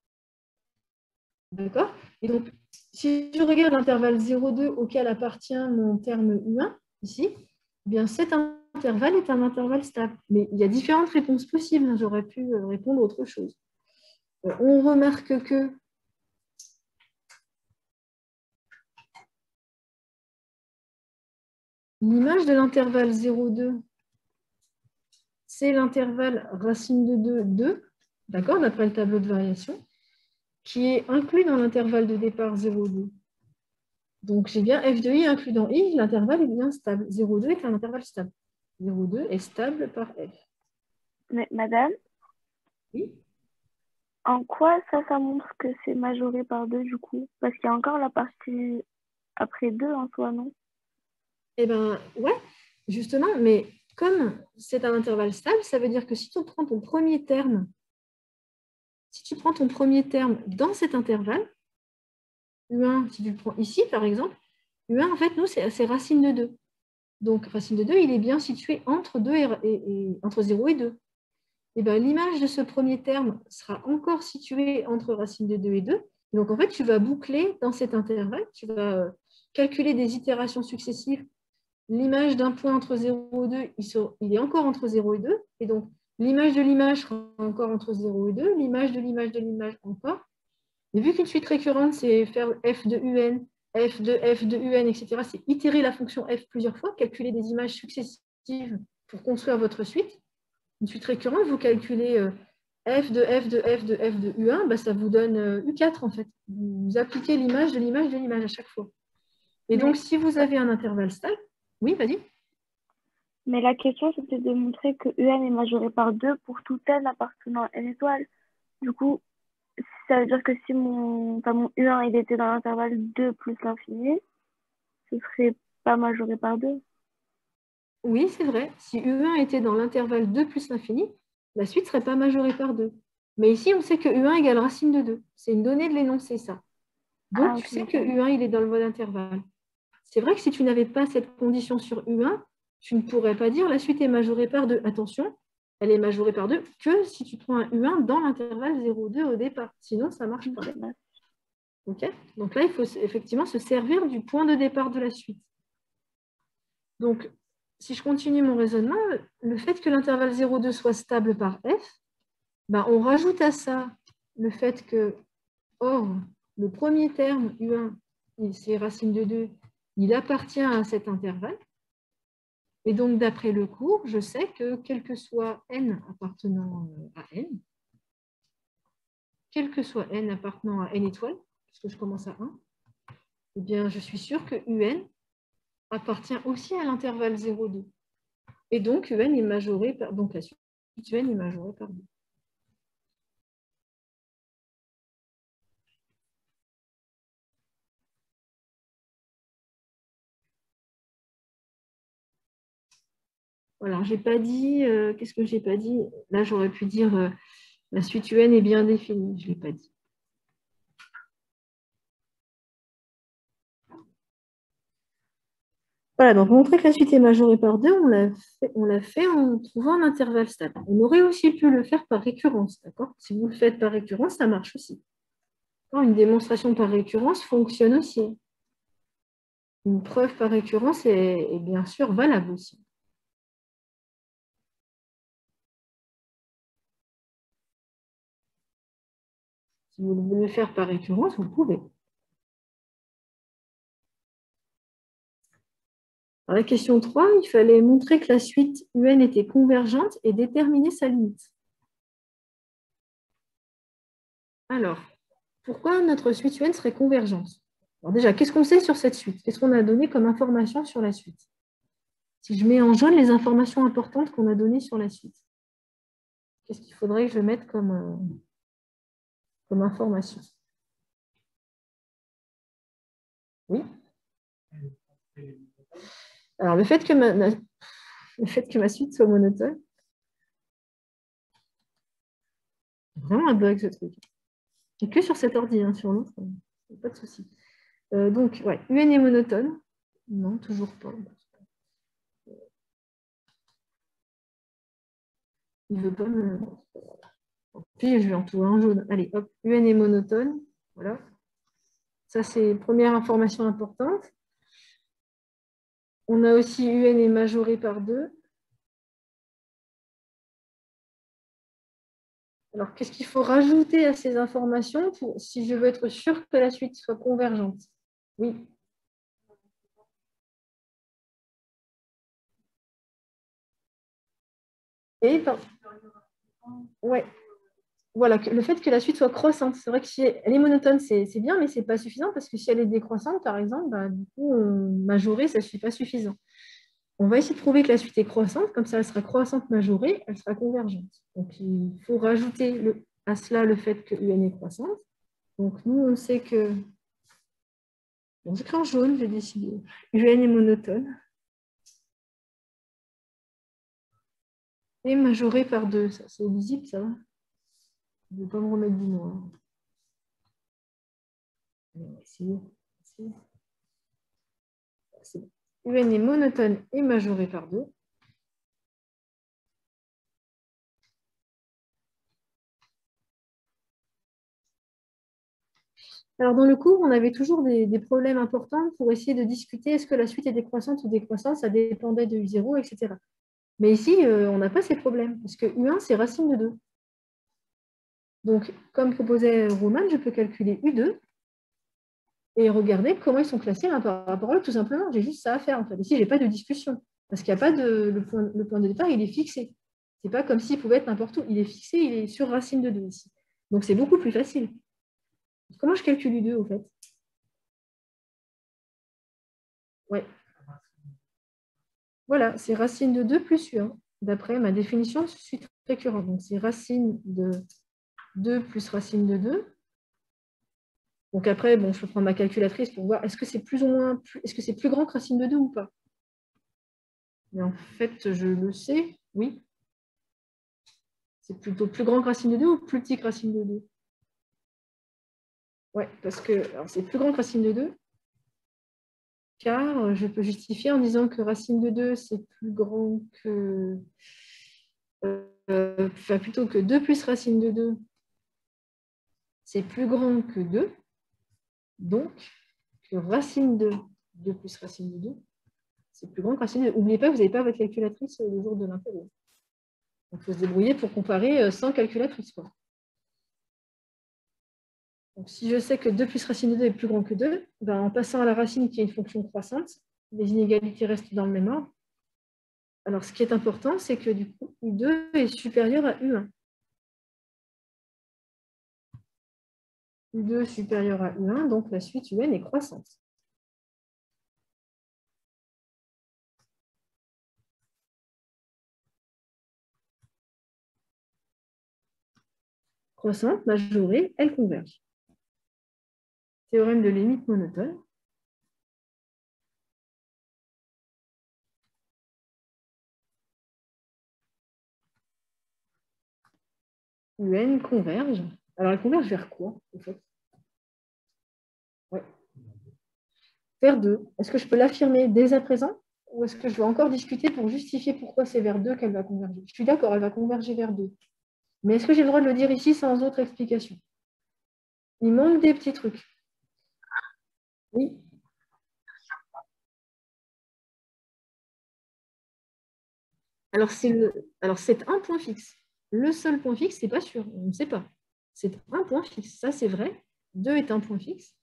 D'accord? Et donc, si je regarde l'intervalle 0,2 auquel appartient mon terme U1, ici, eh bien cet intervalle est un intervalle stable. Mais il y a différentes réponses possibles. J'aurais pu répondre autre chose. On remarque que l'image de l'intervalle 0,2, c'est l'intervalle racine de 2, 2, d'accord, d'après le tableau de variation, qui est inclus dans l'intervalle de départ 0,2. Donc, j'ai bien f de i inclus dans i, l'intervalle est bien stable. 0,2 est un intervalle stable. 0,2 est stable par f. Mais madame, Oui. en quoi ça montre que c'est majoré par 2 du coup? Parce qu'il y a encore la partie après 2 en soi, non? Eh bien, ouais, justement, mais comme c'est un intervalle stable, ça veut dire que si tu prends ton premier terme, dans cet intervalle, U1, si tu le prends ici, par exemple, U1, en fait, nous, c'est racine de 2. Donc, racine de 2, il est bien situé entre 2 entre 0 et 2. Et bien, l'image de ce premier terme sera encore située entre racine de 2 et 2. Donc, en fait, tu vas boucler dans cet intervalle, tu vas calculer des itérations successives. L'image d'un point entre 0 et 2, il est encore entre 0 et 2. Et donc, l'image de l'image sera encore entre 0 et 2. L'image de l'image encore. Et vu qu'une suite récurrente, c'est faire f de un, f de un, etc., c'est itérer la fonction f plusieurs fois, calculer des images successives pour construire votre suite. Une suite récurrente, vous calculez f de f de f de f de U1, bah, ça vous donne U4 en fait. Vous appliquez l'image de l'image de l'image à chaque fois. Et donc, si vous avez un intervalle stable, oui, vas-y. Mais la question, c'était de montrer que UN est majoré par 2 pour tout n appartenant à n étoiles. Du coup, ça veut dire que si mon U1 il était dans l'intervalle 2 plus l'infini, ce serait pas majoré par 2. Oui, c'est vrai. Si U1 était dans l'intervalle 2 plus l'infini, la suite ne serait pas majorée par 2. Mais ici, on sait que U1 égale racine de 2. C'est une donnée de l'énoncé, ça. Donc, tu sais que U1, il est dans le mode intervalle. C'est vrai que si tu n'avais pas cette condition sur U1, tu ne pourrais pas dire la suite est majorée par 2. Attention, elle est majorée par 2 que si tu prends un U1 dans l'intervalle 0,2 au départ. Sinon, ça ne marche pas. Okay. Donc là, il faut effectivement se servir du point de départ de la suite. Donc, si je continue mon raisonnement, le fait que l'intervalle 0,2 soit stable par f, ben, on rajoute à ça le fait que, or, le premier terme, U1, c'est racine de 2, il appartient à cet intervalle. Et donc, d'après le cours, je sais que quel que soit n appartenant à n, quel que soit n appartenant à n étoiles, puisque je commence à 1, eh bien, je suis sûre que UN appartient aussi à l'intervalle 0,2. Et donc, UN est majoré par... Donc, la suite UN est majorée par 2. Voilà, j'ai pas dit... Qu'est-ce que j'ai pas dit? Là, j'aurais pu dire la suite UN est bien définie. Je ne l'ai pas dit. Voilà, donc montrer que la suite est majorée par 2, on l'a fait en trouvant un intervalle stable. On aurait aussi pu le faire par récurrence, d'accord? Si vous le faites par récurrence, ça marche aussi. Une démonstration par récurrence fonctionne aussi. Une preuve par récurrence est bien sûr valable aussi. Si vous voulez le faire par récurrence, vous pouvez. Dans la question 3, il fallait montrer que la suite UN était convergente et déterminer sa limite. Alors, pourquoi notre suite UN serait convergente? Alors déjà, qu'est-ce qu'on sait sur cette suite? Qu'est-ce qu'on a donné comme information sur la suite? Si je mets en jaune les informations importantes qu'on a données sur la suite, qu'est-ce qu'il faudrait que je mette comme information? Oui. Alors, le fait que ma suite soit monotone, c'est vraiment un bug, ce truc. Et que sur cet ordi, hein, sur l'autre, pas de souci. Donc, ouais, UN est monotone. Non, toujours pas. Il ne veut pas me... Puis je vais entourer en jaune. Allez, hop, UN est monotone. Voilà. Ça, c'est première information importante. On a aussi UN est majoré par 2. Alors, qu'est-ce qu'il faut rajouter à ces informations pour, si je veux être sûr que la suite soit convergente? Oui. Et, ouais. Voilà, le fait que la suite soit croissante. C'est vrai que si elle est monotone, c'est bien, mais ce n'est pas suffisant parce que si elle est décroissante, par exemple, bah, du coup, majorée, ça ne suffit pas suffisant. On va essayer de prouver que la suite est croissante, comme ça elle sera croissante majorée, elle sera convergente. Donc il faut rajouter à cela le fait que UN est croissante. Donc nous, on sait que... Bon, j'écris en jaune, j'ai décidé. UN est monotone. Et majoré par 2. Ça, c'est visible, ça va? Je ne vais pas me remettre du noir. On va essayer. C'est bon. UN est monotone et majoré par 2. Alors, dans le cours, on avait toujours des problèmes importants pour essayer de discuter est-ce que la suite est décroissante ou décroissante, ça dépendait de U0, etc. Mais ici, on n'a pas ces problèmes, parce que U1, c'est racine de 2. Donc, comme proposait Roman, je peux calculer U2 et regarder comment ils sont classés l'un par rapport à l'autre, tout simplement. J'ai juste ça à faire, en fait. Ici, je n'ai pas de discussion, parce qu'il n'y a pas de... Le point de départ, il est fixé. Ce n'est pas comme s'il pouvait être n'importe où. Il est fixé, il est sur racine de 2 ici. Donc, c'est beaucoup plus facile. Comment je calcule U2, au fait? Ouais. Voilà, c'est racine de 2 plus U1, d'après ma définition de suite récurrente. Donc, c'est racine de 2 plus racine de 2. Donc après, bon, je peux prendre ma calculatrice pour voir est-ce que c'est plus ou moins, est-ce que c'est plus grand que racine de 2 ou pas? Mais en fait, je le sais, oui. C'est plutôt plus grand que racine de 2 ou plus petit que racine de 2? Ouais, parce que c'est plus grand que racine de 2, car je peux justifier en disant que racine de 2, c'est plus grand que... enfin, plutôt que 2 plus racine de 2, c'est plus grand que 2. Donc, que racine de 2 plus racine de 2, c'est plus grand que racine de 2. N'oubliez pas que vous n'avez pas votre calculatrice le jour de l'intégral. Donc, il faut se débrouiller pour comparer sans calculatrice, quoi. Donc, si je sais que 2 plus racine de 2 est plus grand que 2, ben, en passant à la racine qui est une fonction croissante, les inégalités restent dans le même ordre. Alors, ce qui est important, c'est que du coup, U2 est supérieur à U1. U2 est supérieur à U1, donc la suite UN est croissante. Croissante, majorée, elle converge. Théorème de limite monotone. UN converge. Alors, elle converge vers quoi, en fait? Ouais. Vers 2. Est-ce que je peux l'affirmer dès à présent ou est-ce que je dois encore discuter pour justifier pourquoi c'est vers 2 qu'elle va converger? Je suis d'accord, elle va converger vers 2. Mais est-ce que j'ai le droit de le dire ici sans autre explication? Il manque des petits trucs. Oui. Alors, c'est un point fixe. Le seul point fixe, c'est pas sûr. On ne sait pas. C'est un point fixe. Ça, c'est vrai. 2 est un point fixe.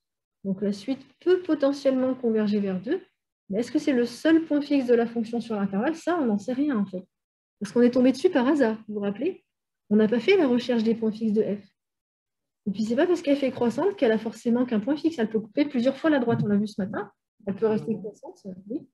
Donc, la suite peut potentiellement converger vers 2. Mais est-ce que c'est le seul point fixe de la fonction sur l'intervalle? Ça, on n'en sait rien, en fait. Parce qu'on est tombé dessus par hasard, vous vous rappelez? On n'a pas fait la recherche des points fixes de f. Et puis, ce n'est pas parce qu'f est croissante qu'elle a forcément qu'un point fixe. Elle peut couper plusieurs fois la droite. On l'a vu ce matin. Elle peut rester croissante. Oui.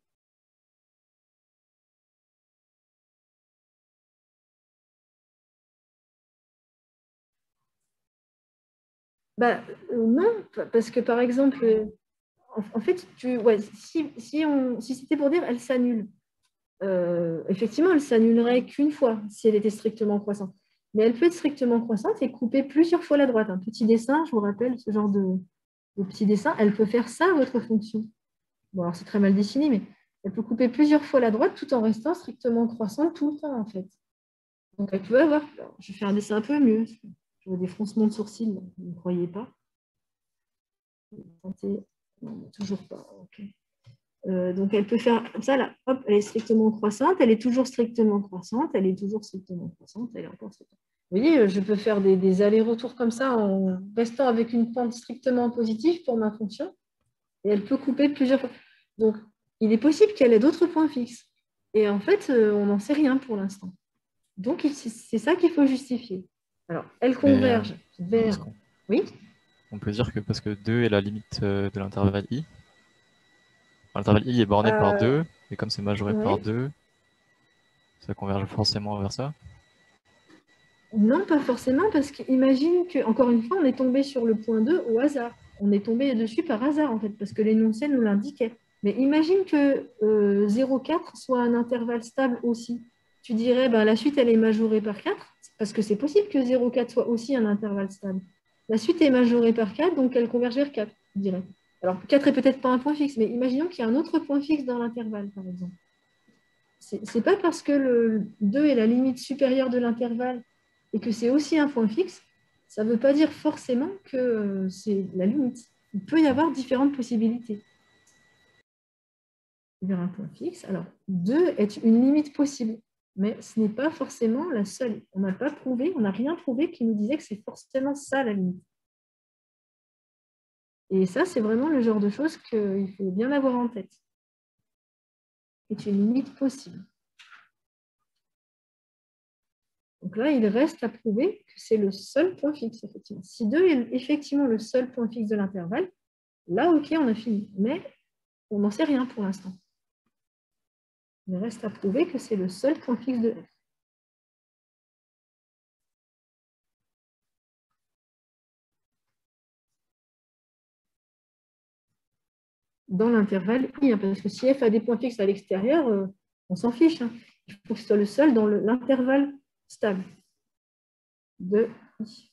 Bah, non, parce que par exemple, en fait, si c'était pour dire elle s'annule, effectivement, elle s'annulerait qu'une fois si elle était strictement croissante. Mais elle peut être strictement croissante et couper plusieurs fois la droite. Un petit dessin, je vous rappelle, ce genre de petit dessin, elle peut faire ça, votre fonction. Bon, alors c'est très mal dessiné, mais elle peut couper plusieurs fois la droite tout en restant strictement croissante tout le temps, en fait. Donc, elle peut avoir... Alors, je vais faire un dessin un peu mieux. Je vois des froncements de sourcils, là. Vous ne croyez pas. Non, toujours pas. Ok. Donc, elle peut faire comme ça, là, hop, elle est strictement croissante, elle est toujours strictement croissante, elle est toujours strictement croissante, elle est encore strictement. Vous voyez, je peux faire des allers-retours comme ça en restant avec une pente strictement positive pour ma fonction, et elle peut couper plusieurs fois. Donc, il est possible qu'elle ait d'autres points fixes. Et en fait, on n'en sait rien pour l'instant. Donc, c'est ça qu'il faut justifier. Alors, elle converge vers... Oui. On peut dire que parce que 2 est la limite de l'intervalle I, l'intervalle I est borné par 2, et comme c'est majoré par 2, ça converge forcément vers ça? Non, pas forcément, parce qu'imagine que, encore une fois, on est tombé sur le point 2 au hasard. On est tombé dessus par hasard, en fait, parce que l'énoncé nous l'indiquait. Mais imagine que 0,4 soit un intervalle stable aussi. Tu dirais, ben, la suite, elle est majorée par 4, parce que c'est possible que 0,4 soit aussi un intervalle stable. La suite est majorée par 4, donc elle converge vers 4, je dirais. Alors, 4 est peut-être pas un point fixe, mais imaginons qu'il y a un autre point fixe dans l'intervalle, par exemple. C'est pas parce que le 2 est la limite supérieure de l'intervalle et que c'est aussi un point fixe, ça ne veut pas dire forcément que c'est la limite. Il peut y avoir différentes possibilités. Vers un point fixe. Alors, 2 est une limite possible, mais ce n'est pas forcément la seule. On n'a pas prouvé, on n'a rien prouvé qui nous disait que c'est forcément ça la limite. Et ça, c'est vraiment le genre de choses qu'il faut bien avoir en tête. C'est une limite possible. Donc là, il reste à prouver que c'est le seul point fixe, effectivement. Si 2 est effectivement le seul point fixe de l'intervalle, là, OK, on a fini. Mais on n'en sait rien pour l'instant. Il reste à prouver que c'est le seul point fixe de f. Dans l'intervalle I, parce que si f a des points fixes à l'extérieur, on s'en fiche. Il faut que ce soit le seul dans l'intervalle stable de I.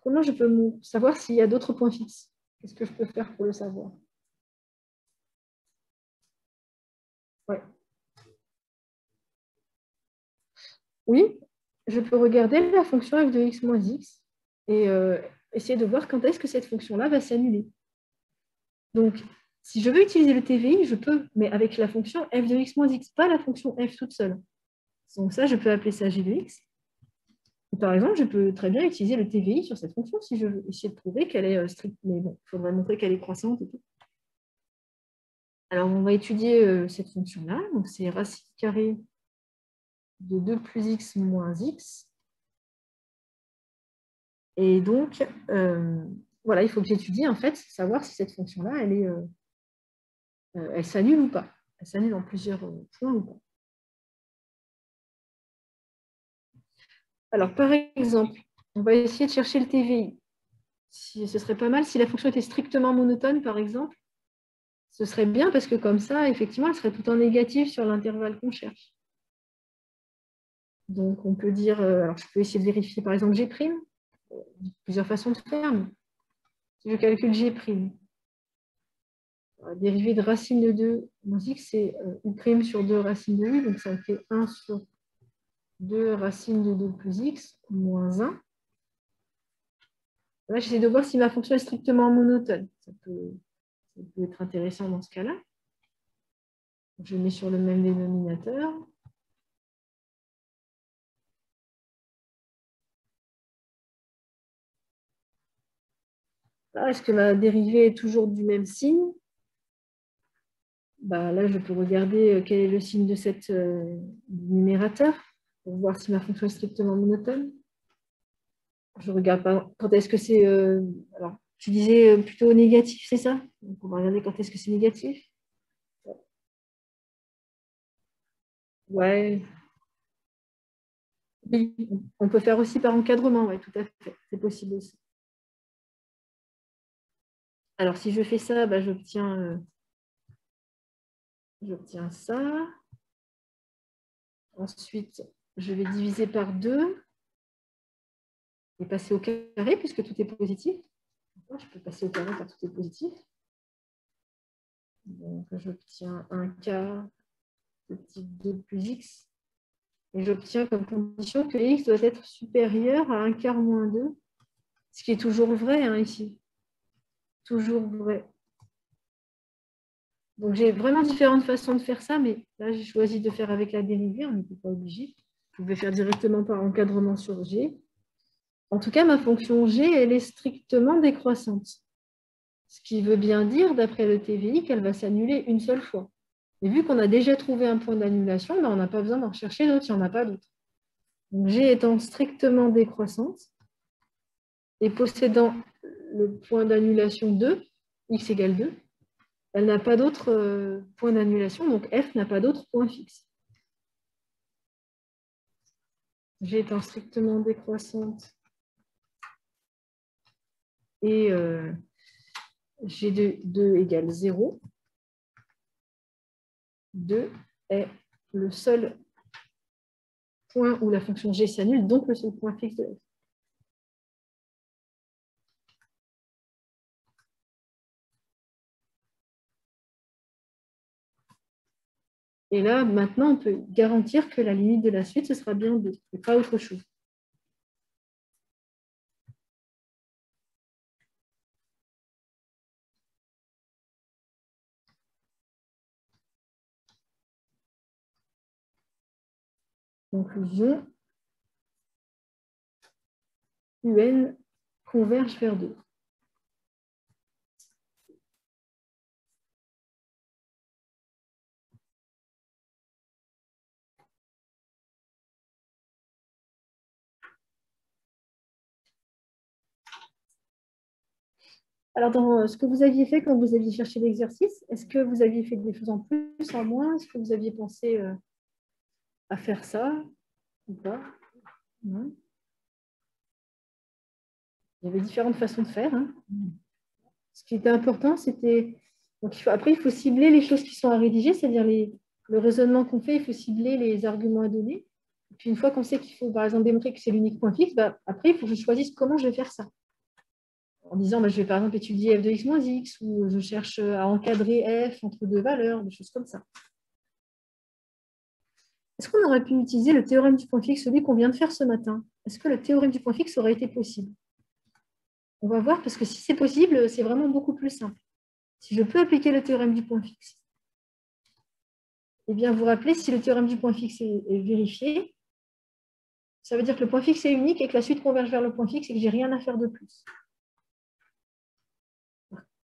Comment je peux savoir s'il y a d'autres points fixes? Qu'est-ce que je peux faire pour le savoir? Ouais. Oui, je peux regarder la fonction f de x moins x et essayer de voir quand est-ce que cette fonction-là va s'annuler. Donc, si je veux utiliser le TVI, je peux, mais avec la fonction f de x moins x, pas la fonction f toute seule. Donc ça, je peux appeler ça g de x. Et par exemple, je peux très bien utiliser le TVI sur cette fonction si je veux essayer de prouver qu'elle est stricte. Mais bon, il faudrait montrer qu'elle est croissante et tout. Alors, on va étudier cette fonction-là. Donc, c'est racine carrée de 2 plus x moins x. Et donc, voilà, il faut que j'étudie, en fait, savoir si cette fonction-là, elle s'annule ou pas. Elle s'annule en plusieurs points ou pas. Alors, par exemple, on va essayer de chercher le TVI. Ce serait pas mal si la fonction était strictement monotone, par exemple. Ce serait bien parce que comme ça, effectivement, elle serait tout en négatif sur l'intervalle qu'on cherche. Donc, on peut dire, alors je peux essayer de vérifier, par exemple, G', plusieurs façons de faire, mais si je calcule G', la dérivée de racine de 2 moins x, c'est U' sur 2 racine de u, donc ça me fait 1 sur 2 racine de 2 plus x, moins 1. Là, j'essaie de voir si ma fonction est strictement monotone. Ça peut être intéressant dans ce cas-là. Je mets sur le même dénominateur. Est-ce que la dérivée est toujours du même signe? Là, je peux regarder quel est le signe de cette numérateur pour voir si ma fonction est strictement monotone. Je regarde pas. Quand est-ce que c'est... alors, tu disais plutôt négatif, c'est ça? Donc, on va regarder quand est-ce que c'est négatif. Ouais. Oui, on peut faire aussi par encadrement, ouais, tout à fait. C'est possible aussi. Alors, si je fais ça, j'obtiens ça. Ensuite, je vais diviser par 2 et passer au carré puisque tout est positif. Je peux passer au carré car tout est positif. Donc, j'obtiens un quart de type 2 plus x. Et j'obtiens comme condition que x doit être supérieur à un quart moins 2, ce qui est toujours vrai hein, ici. Toujours vrai. Donc, j'ai vraiment différentes façons de faire ça, mais là, j'ai choisi de faire avec la dérivée, on n'était pas obligé. Je pouvais faire directement par encadrement sur G. En tout cas, ma fonction G, elle est strictement décroissante. Ce qui veut bien dire, d'après le TVI, qu'elle va s'annuler une seule fois. Et vu qu'on a déjà trouvé un point d'annulation, ben, on n'a pas besoin d'en rechercher d'autres, il n'y en a pas d'autres. Donc, G étant strictement décroissante et possédant le point d'annulation 2, x égale 2, elle n'a pas d'autre point d'annulation, donc F n'a pas d'autre point fixe. G étant strictement décroissante et G de 2 égale 0, 2 est le seul point où la fonction G s'annule, donc le seul point fixe de F. Et là, maintenant, on peut garantir que la limite de la suite, ce sera bien 2, et pas autre chose. Conclusion, UN converge vers 2. Alors, dans ce que vous aviez fait quand vous aviez cherché l'exercice, est-ce que vous aviez fait des choses en plus, en moins? Est-ce que vous aviez pensé à faire ça ou pas? Non. Il y avait différentes façons de faire. Hein. Ce qui était important, c'était... Après, il faut cibler les choses qui sont à rédiger, c'est-à-dire le raisonnement qu'on fait, il faut cibler les arguments à donner. Et puis, une fois qu'on sait qu'il faut, par exemple, démontrer que c'est l'unique point fixe, après, il faut que je choisisse comment je vais faire ça. En disant, je vais par exemple étudier f de x moins x, ou je cherche à encadrer f entre deux valeurs, des choses comme ça. Est-ce qu'on aurait pu utiliser le théorème du point fixe, celui qu'on vient de faire ce matin? Est-ce que le théorème du point fixe aurait été possible? On va voir, parce que si c'est possible, c'est vraiment beaucoup plus simple. Si je peux appliquer le théorème du point fixe, eh bien, vous vous rappelez, si le théorème du point fixe est vérifié, ça veut dire que le point fixe est unique et que la suite converge vers le point fixe et que je n'ai rien à faire de plus.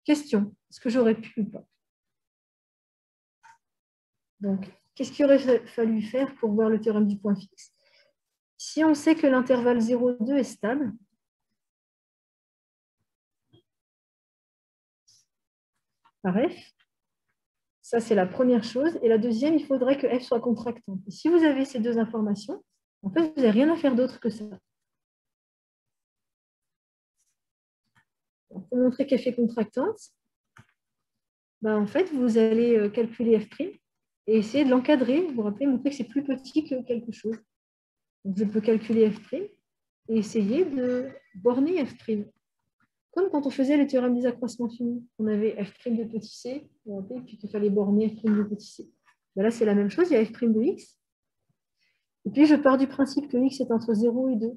Question, est-ce que j'aurais pu ou pas? Donc, qu'est-ce qu'il aurait fallu faire pour voir le théorème du point fixe? Si on sait que l'intervalle 0,2 est stable, par f, ça c'est la première chose. Et la deuxième, il faudrait que f soit contractante. Et si vous avez ces deux informations, en fait, vous n'avez rien à faire d'autre que ça. Pour montrer qu'f est contractante, en fait, vous allez calculer f' et essayer de l'encadrer. Vous vous rappelez, montrer que c'est plus petit que quelque chose. Donc, je peux calculer f' et essayer de borner f'. Comme quand on faisait le théorème des accroissements finis. On avait f' de petit c, et puis il fallait borner f' de petit c. Là, c'est la même chose, il y a f' de x. Et puis, je pars du principe que x est entre 0 et 2.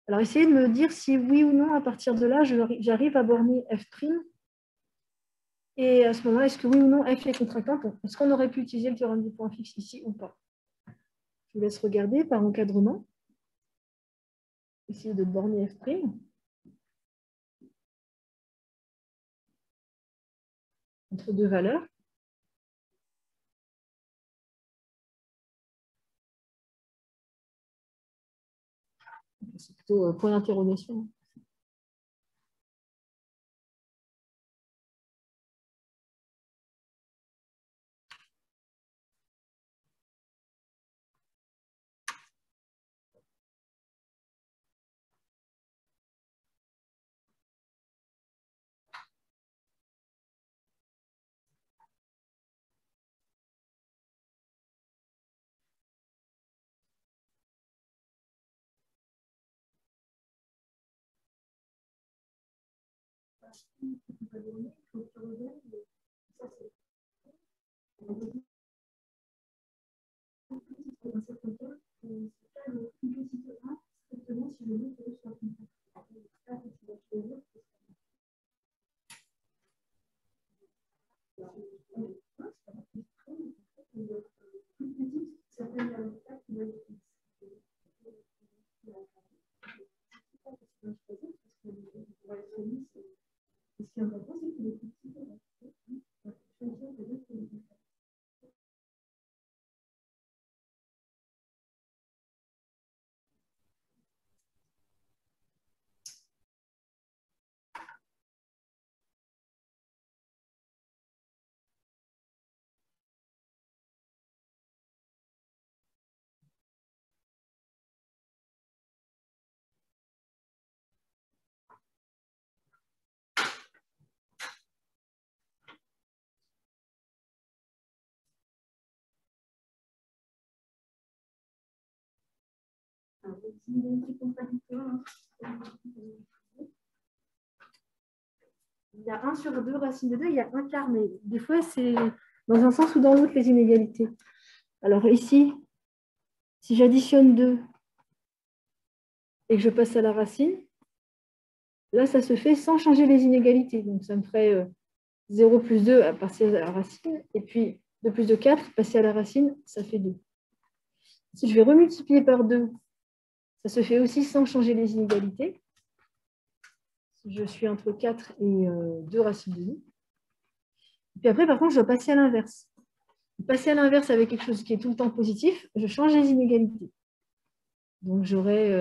Alors, essayez de me dire si oui ou non, à partir de là, j'arrive à borner f'. Et à ce moment-là, est-ce que oui ou non, f est contractante? Est-ce qu'on aurait pu utiliser le théorème du point fixe ici ou pas? Je vous laisse regarder par encadrement. Essayez de borner f'. Entre deux valeurs. C'est plutôt point d'interrogation. racine qui ne peut pas donner, il faut que tu reviennes. Ça, c'est dans certains cas, c'est pas le plus petit que 1, strictement si je veux que soit complet. Ça, c'est ce que je veux dire. Plus petite, certaines valeurs qui doivent être fixes. Ce qui est important, c'est qu'il est plus petit. Il y a 1 sur 2 racine de 2, il y a un quart, mais des fois, c'est dans un sens ou dans l'autre les inégalités. Alors ici, si j'additionne 2 et que je passe à la racine, là, ça se fait sans changer les inégalités. Donc, ça me ferait 0 plus 2 à passer à la racine, et puis 2 plus 2, 4, passer à la racine, ça fait 2. Si je vais remultiplier par 2, ça se fait aussi sans changer les inégalités. Si je suis entre 4 et 2 racines de 2. Et puis après, par contre, je dois passer à l'inverse. Passer à l'inverse avec quelque chose qui est tout le temps positif, je change les inégalités. Donc j'aurais...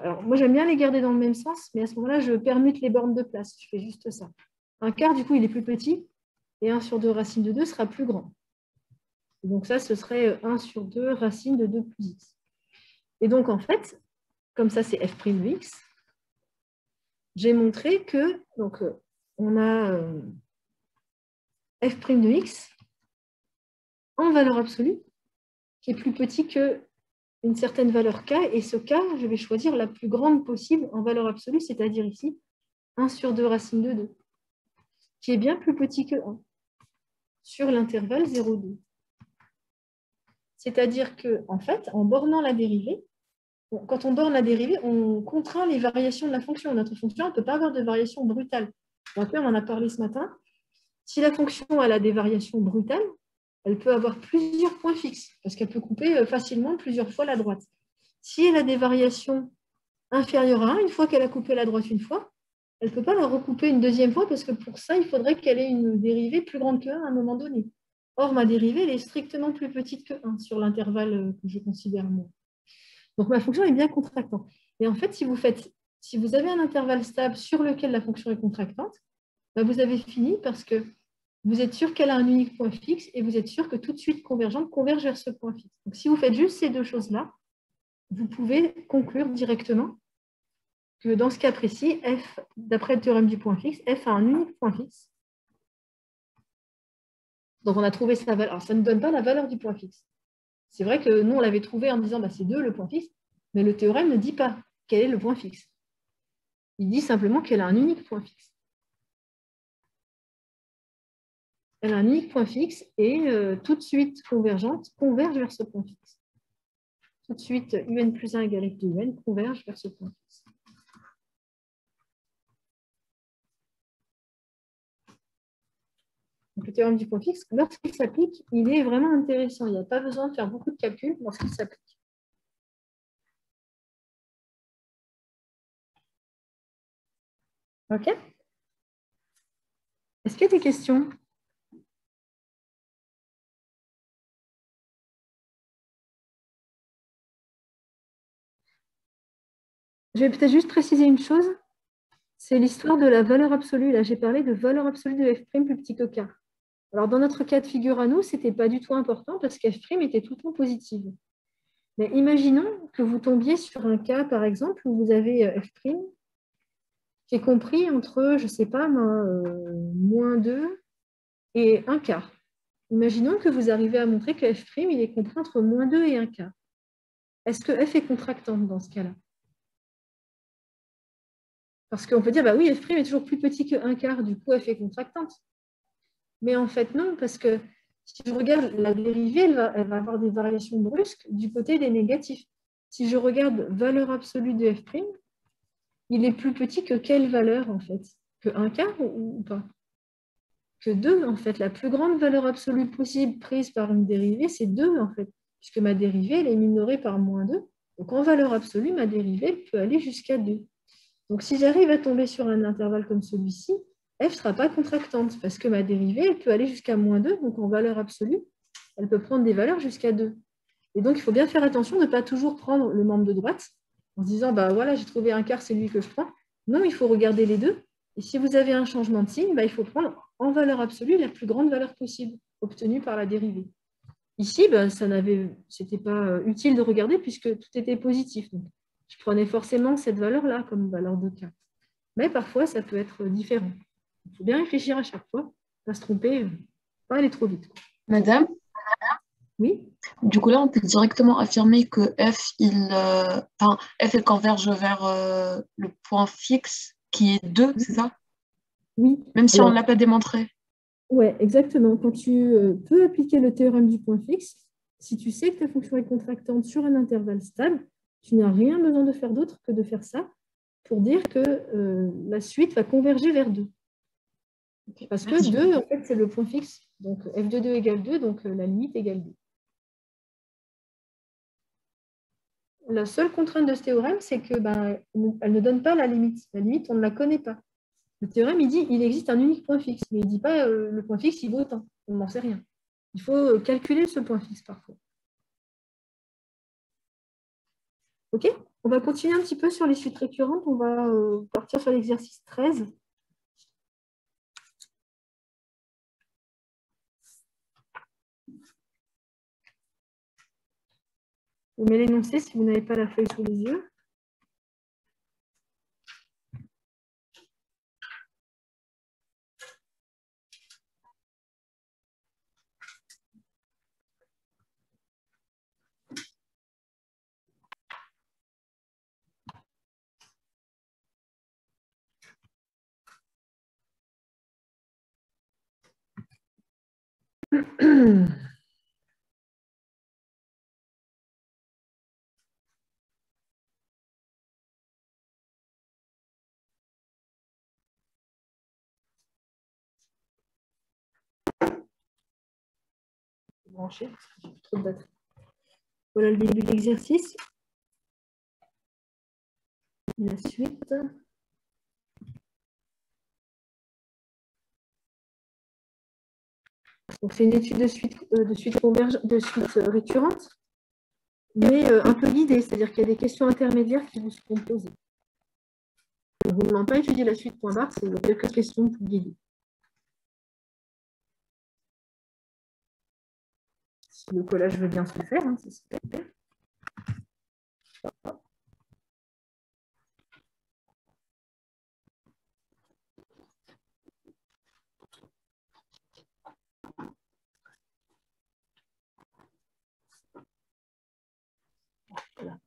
alors moi, j'aime bien les garder dans le même sens, mais à ce moment-là, je permute les bornes de place. Je fais juste ça. Un quart, du coup, il est plus petit, et 1 sur 2 racine de 2 sera plus grand. Et donc ça, ce serait 1 sur 2 racine de 2 plus x. Et donc, en fait, comme ça, c'est f' de x, j'ai montré que, donc, on a f' de x en valeur absolue, qui est plus petit qu'une certaine valeur k, et ce k, je vais choisir la plus grande possible en valeur absolue, c'est-à-dire ici, 1 sur 2 racine de 2, qui est bien plus petit que 1, sur l'intervalle 0,2. C'est-à-dire que, en fait, en bornant la dérivée, quand on borne la dérivée, on contraint les variations de la fonction. Notre fonction ne peut pas avoir de variation brutale. On en a parlé ce matin. Si la fonction elle a des variations brutales, elle peut avoir plusieurs points fixes, parce qu'elle peut couper facilement plusieurs fois la droite. Si elle a des variations inférieures à 1, une fois qu'elle a coupé la droite une fois, elle ne peut pas la recouper une deuxième fois, parce que pour ça, il faudrait qu'elle ait une dérivée plus grande que 1 à un moment donné. Or, ma dérivée, elle est strictement plus petite que 1 sur l'intervalle que je considère moi. Donc, ma fonction est bien contractante. Et en fait, si vous avez un intervalle stable sur lequel la fonction est contractante, ben vous avez fini parce que vous êtes sûr qu'elle a un unique point fixe et vous êtes sûr que tout de suite convergente converge vers ce point fixe. Donc, si vous faites juste ces deux choses-là, vous pouvez conclure directement que dans ce cas précis, f, d'après le théorème du point fixe, f a un unique point fixe. Donc, on a trouvé sa valeur. Alors, ça ne donne pas la valeur du point fixe. C'est vrai que nous, on l'avait trouvé en disant bah, c'est 2 le point fixe, mais le théorème ne dit pas quel est le point fixe. Il dit simplement qu'elle a un unique point fixe. Elle a un unique point fixe et tout de suite convergente converge vers ce point fixe. Tout de suite, un plus 1 égale f de un converge vers ce point fixe. Donc, le théorème du point fixe, lorsqu'il s'applique, il est vraiment intéressant. Il n'y a pas besoin de faire beaucoup de calculs lorsqu'il s'applique. OK? Est-ce qu'il y a des questions? Je vais peut-être juste préciser une chose. C'est l'histoire de la valeur absolue. Là, j'ai parlé de valeur absolue de f' plus petit que k. Alors, dans notre cas de figure à nous, ce n'était pas du tout important parce qu'f' était tout le temps positive. Mais imaginons que vous tombiez sur un cas, par exemple, où vous avez f' qui est compris entre, je ne sais pas, moins 2 et 1 quart. Imaginons que vous arrivez à montrer que f' il est compris entre moins 2 et 1 quart. Est-ce que f est contractante dans ce cas-là? Parce qu'on peut dire, bah oui, f' est toujours plus petit que 1/4, du coup, f est contractante. Mais en fait, non, parce que si je regarde la dérivée, elle va avoir des variations brusques du côté des négatifs. Si je regarde valeur absolue de f', il est plus petit que quelle valeur, en fait? Que 1/4 ou pas? Que 2, en fait. La plus grande valeur absolue possible prise par une dérivée, c'est 2, en fait, puisque ma dérivée, elle est minorée par -2. Donc, en valeur absolue, ma dérivée peut aller jusqu'à 2. Donc, si j'arrive à tomber sur un intervalle comme celui-ci, f ne sera pas contractante, parce que ma dérivée, elle peut aller jusqu'à -2, donc en valeur absolue, elle peut prendre des valeurs jusqu'à 2. Et donc, il faut bien faire attention de ne pas toujours prendre le membre de droite, en se disant, bah voilà, j'ai trouvé 1/4, c'est lui que je prends. Non, il faut regarder les deux. Et si vous avez un changement de signe, bah, il faut prendre en valeur absolue la plus grande valeur possible, obtenue par la dérivée. Ici, bah, ce n'était pas utile de regarder puisque tout était positif. Donc, je prenais forcément cette valeur-là comme valeur de k. Mais parfois, ça peut être différent. Il faut bien réfléchir à chaque fois, pas se tromper, pas aller trop vite. Madame, Oui, du coup là, on peut directement affirmer que F, elle converge vers le point fixe qui est 2, c'est ça? oui. Même si on ne Alors, l'a pas démontré. ouais, exactement. Quand tu peux appliquer le théorème du point fixe, si tu sais que ta fonction est contractante sur un intervalle stable, tu n'as rien besoin de faire d'autre que de faire ça pour dire que la suite va converger vers 2. Okay, Parce que merci. 2, en fait, c'est le point fixe. Donc, f de 2 égale 2, donc la limite égale 2. La seule contrainte de ce théorème, c'est que elle ne donne pas la limite. La limite, on ne la connaît pas. Le théorème, il dit qu'il existe un unique point fixe, mais il ne dit pas le point fixe, il vaut tant. On n'en sait rien. Il faut calculer ce point fixe parfois. OK? On va continuer un petit peu sur les suites récurrentes. On va partir sur l'exercice 13. Vous mettez l'énoncé si vous n'avez pas la feuille sous les yeux. Brancher, parce que j'ai plus trop de batterie. Voilà le début de l'exercice. La suite. Donc, c'est une étude de suite récurrente, mais un peu guidée, c'est-à-dire qu'il y a des questions intermédiaires qui vous seront posées. On ne vous demande pas d'étudier la suite point barre, c'est quelques questions pour guider. Si le collage veut bien se faire, hein, c'est super. Voilà.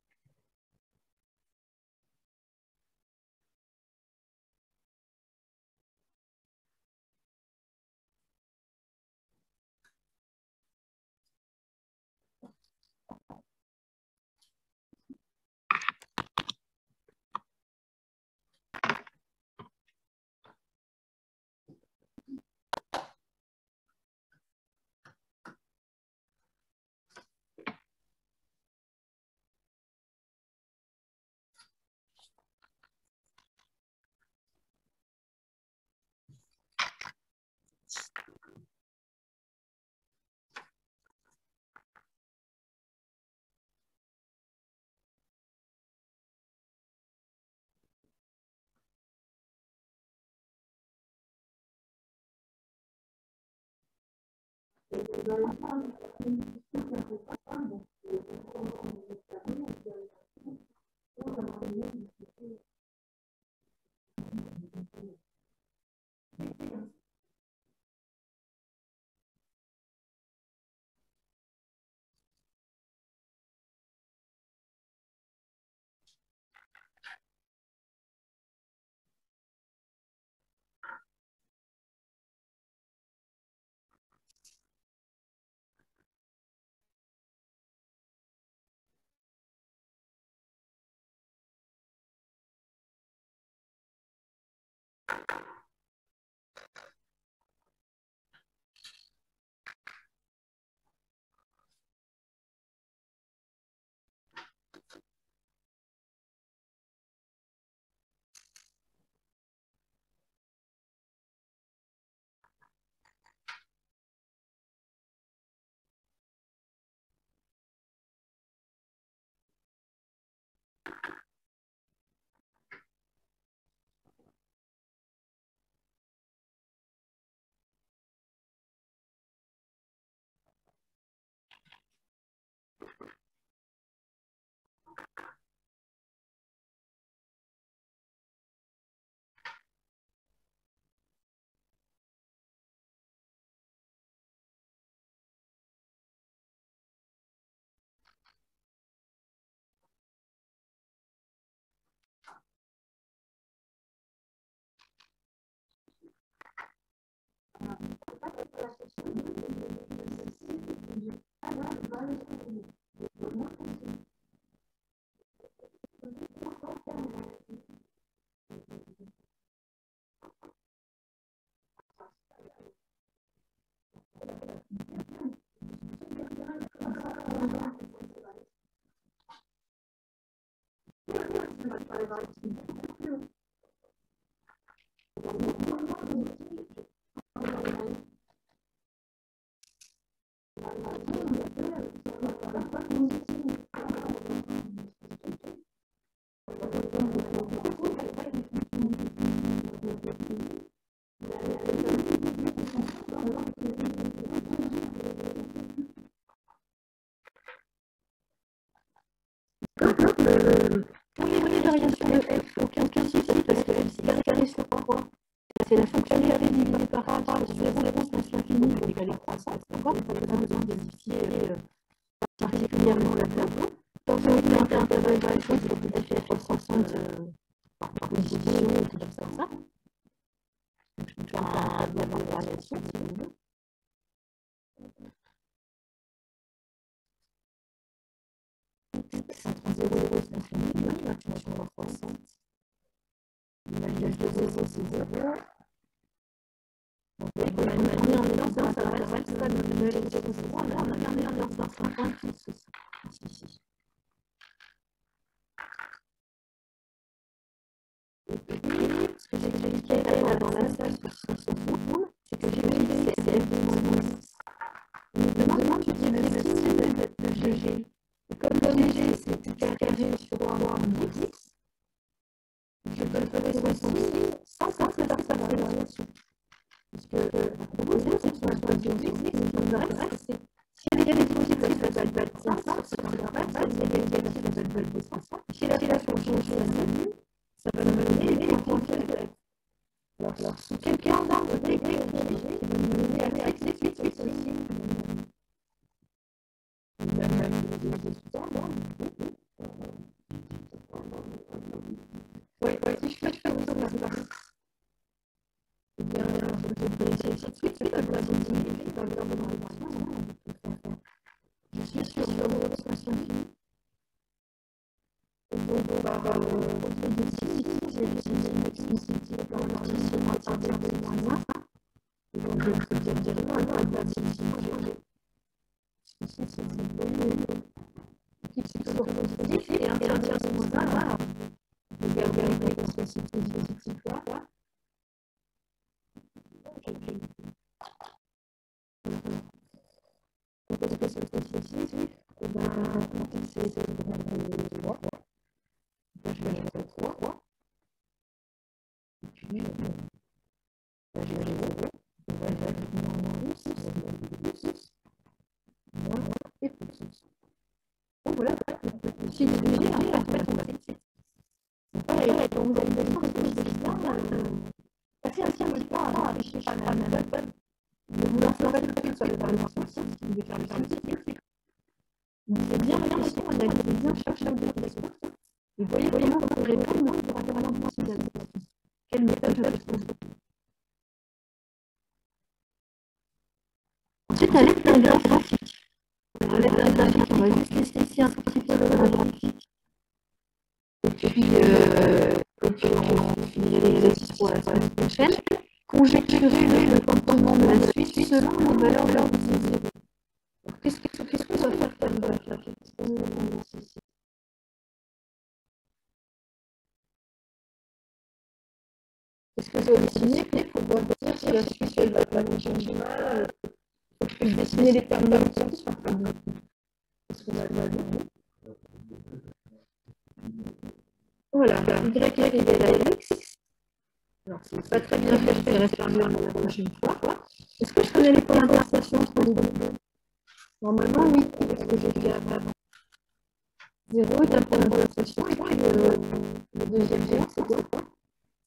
Pour les variations de f, aucun souci, parce que f carré sur 3, c'est la fonction carré divisée par a sur 0 plus l'infini pour égaler croissance. D'accord? Il n'y a pas besoin de modifier particulièrement le tableau. Quand vous mettez un intervalle de variation, c'est tout à fait f60 par position, ou tout comme ça. Donc, je peux faire un tableau de variation, si vous voulez. X entre 0 et l'infini, la fonction de croissance. L'image de 0, c'est 0. Donc, on a mis en évidence un intervalle stable de 0, 0, 0. On a mis en évidence un 50 qui est ici. Et puis, ce que j'ai expliqué là dans la salle sur ce contrôle, c'est que j'ai utilisé CF de moins X. On me demande d'utiliser le GG. Et comme le GG, c'est carré sur 3 X, je peux le faire aussi sans passer par sa variation. Parce que le problème, c'est qu'il n'y a pas de X, le reste, c'est si elle est positive, elle va être 500, si elle est négative, elle va être 200. Si la fonction est ça va me donner les fonctions de f. Alors, si quelqu'un a un degré qui va me donner à x, x, x, x, il va même me donner tout ça, non? Oui, si je fais comme ça, eh bien, je peux vérifier tout de suite, c'est pas de la continuité, c'est pas de la variation, je suis sur le expression finie. Et donc, par contrôle de 6, j'ai utilisé une explicité pour l'organisation à partir de moins 1. Et donc, je peux dire directement à la solution GG. Parce que c'est une petite sur positif et un tiers de moins 1. Je vais regarder parce que c'est positif là. Parce que c'est positif, et bien, c'est 3. Je vais mettre 3. Et puis, je vais mettre 0. Je vais mettre moins 6, moins et plus 6. Donc voilà, si vous voulez, en fait, on va fixer. Donc pareil, quand vous avez besoin de choses de bien, passez un petit temps à réfléchir à la même. Ne vous lancez pas tout de suite sur les variations, si vous devez faire le scientifique. Vous faites bien réfléchir, analysez bien chaque champ de question. Et voyez comment vous pouvez répondre pour avoir un ensemble d'adaptation. Quelle méthode je vais trouver. Ensuite, à l'aide d'un graphique. À l'aide d'un graphique, on va juste laisser ici un petit peu le graphique. Et puis, puis on finit l'exercice pour la semaine prochaine. Conjecturer le comportement de la suite selon les valeurs de l'ordre de 0. Qu'est-ce qu'on va faire comme graphe? Est-ce que vous avez dessiné pour voir dire si la suite elle va pas changer mal? Il faut que je dessine les termes d'ensemble. Est-ce qu'on a le mal? Voilà, y est égal à x. Alors, c'est pas très bien fait, je vais rester la prochaine fois. Est-ce que je connais les points d'intersection entre les deux? Normalement, oui, parce que j'ai fait avant. 0 est un point d'intersection, et puis le deuxième point, c'est quoi?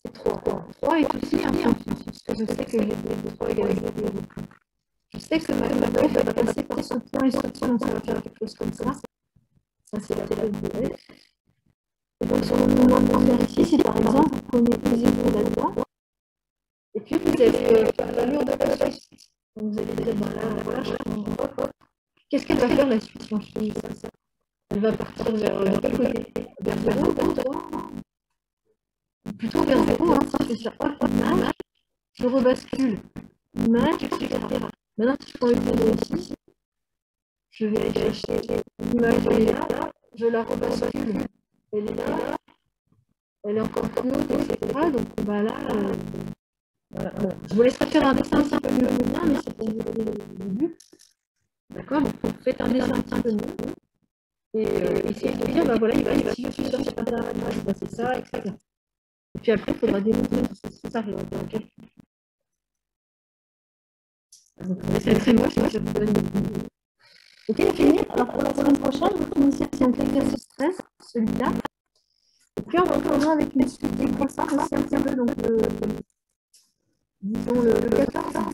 C'est 3. 3 est aussi un point fixe, parce que je sais que j'ai des 3 égale à 0. Je sais que ma f va passer par ce point et ce point, donc ça va faire quelque chose comme ça. Ça, c'est la tête de f. Et donc, ce qu'on nous demande de faire ici, c'est par exemple, vous prenez les 0 là-dedans, et puis vous allez faire l'allure de la suite. Donc, vous allez dire, ben là, voilà, qu'est-ce qu'elle va faire la suite quand je fais ça? Elle va partir vers quel côté? Vers 0, vers 3? Plutôt vers 0, hein, si je fais sur image, je rebascule image, etc. Maintenant, si je prends une 0 ici, je vais aller chercher l'image, elle est là, je la rebascule. Elle est là, elle est encore plus haute, etc. Donc bah là, voilà. Bon, je vous laisserai faire un dessin un petit peu mieux que le mien, mais c'est pour vous donner le début. D'accord? Donc vous faites un dessin un petit peu mieux. Et essayez de dire, bah voilà, si je suis sur cette intervalle, c'est ça, etc. Et puis après, il faudra démontrer que c'est ça, dans le calcul. Donc c'est très moche, moi, ça vous donne une idée. Ok, fini. Alors pour la semaine prochaine, vous finissez donc l'exercice 13, celui-là. Et puis on reprendra avec une suite décroissante aussi un petit peu, donc disons le 14.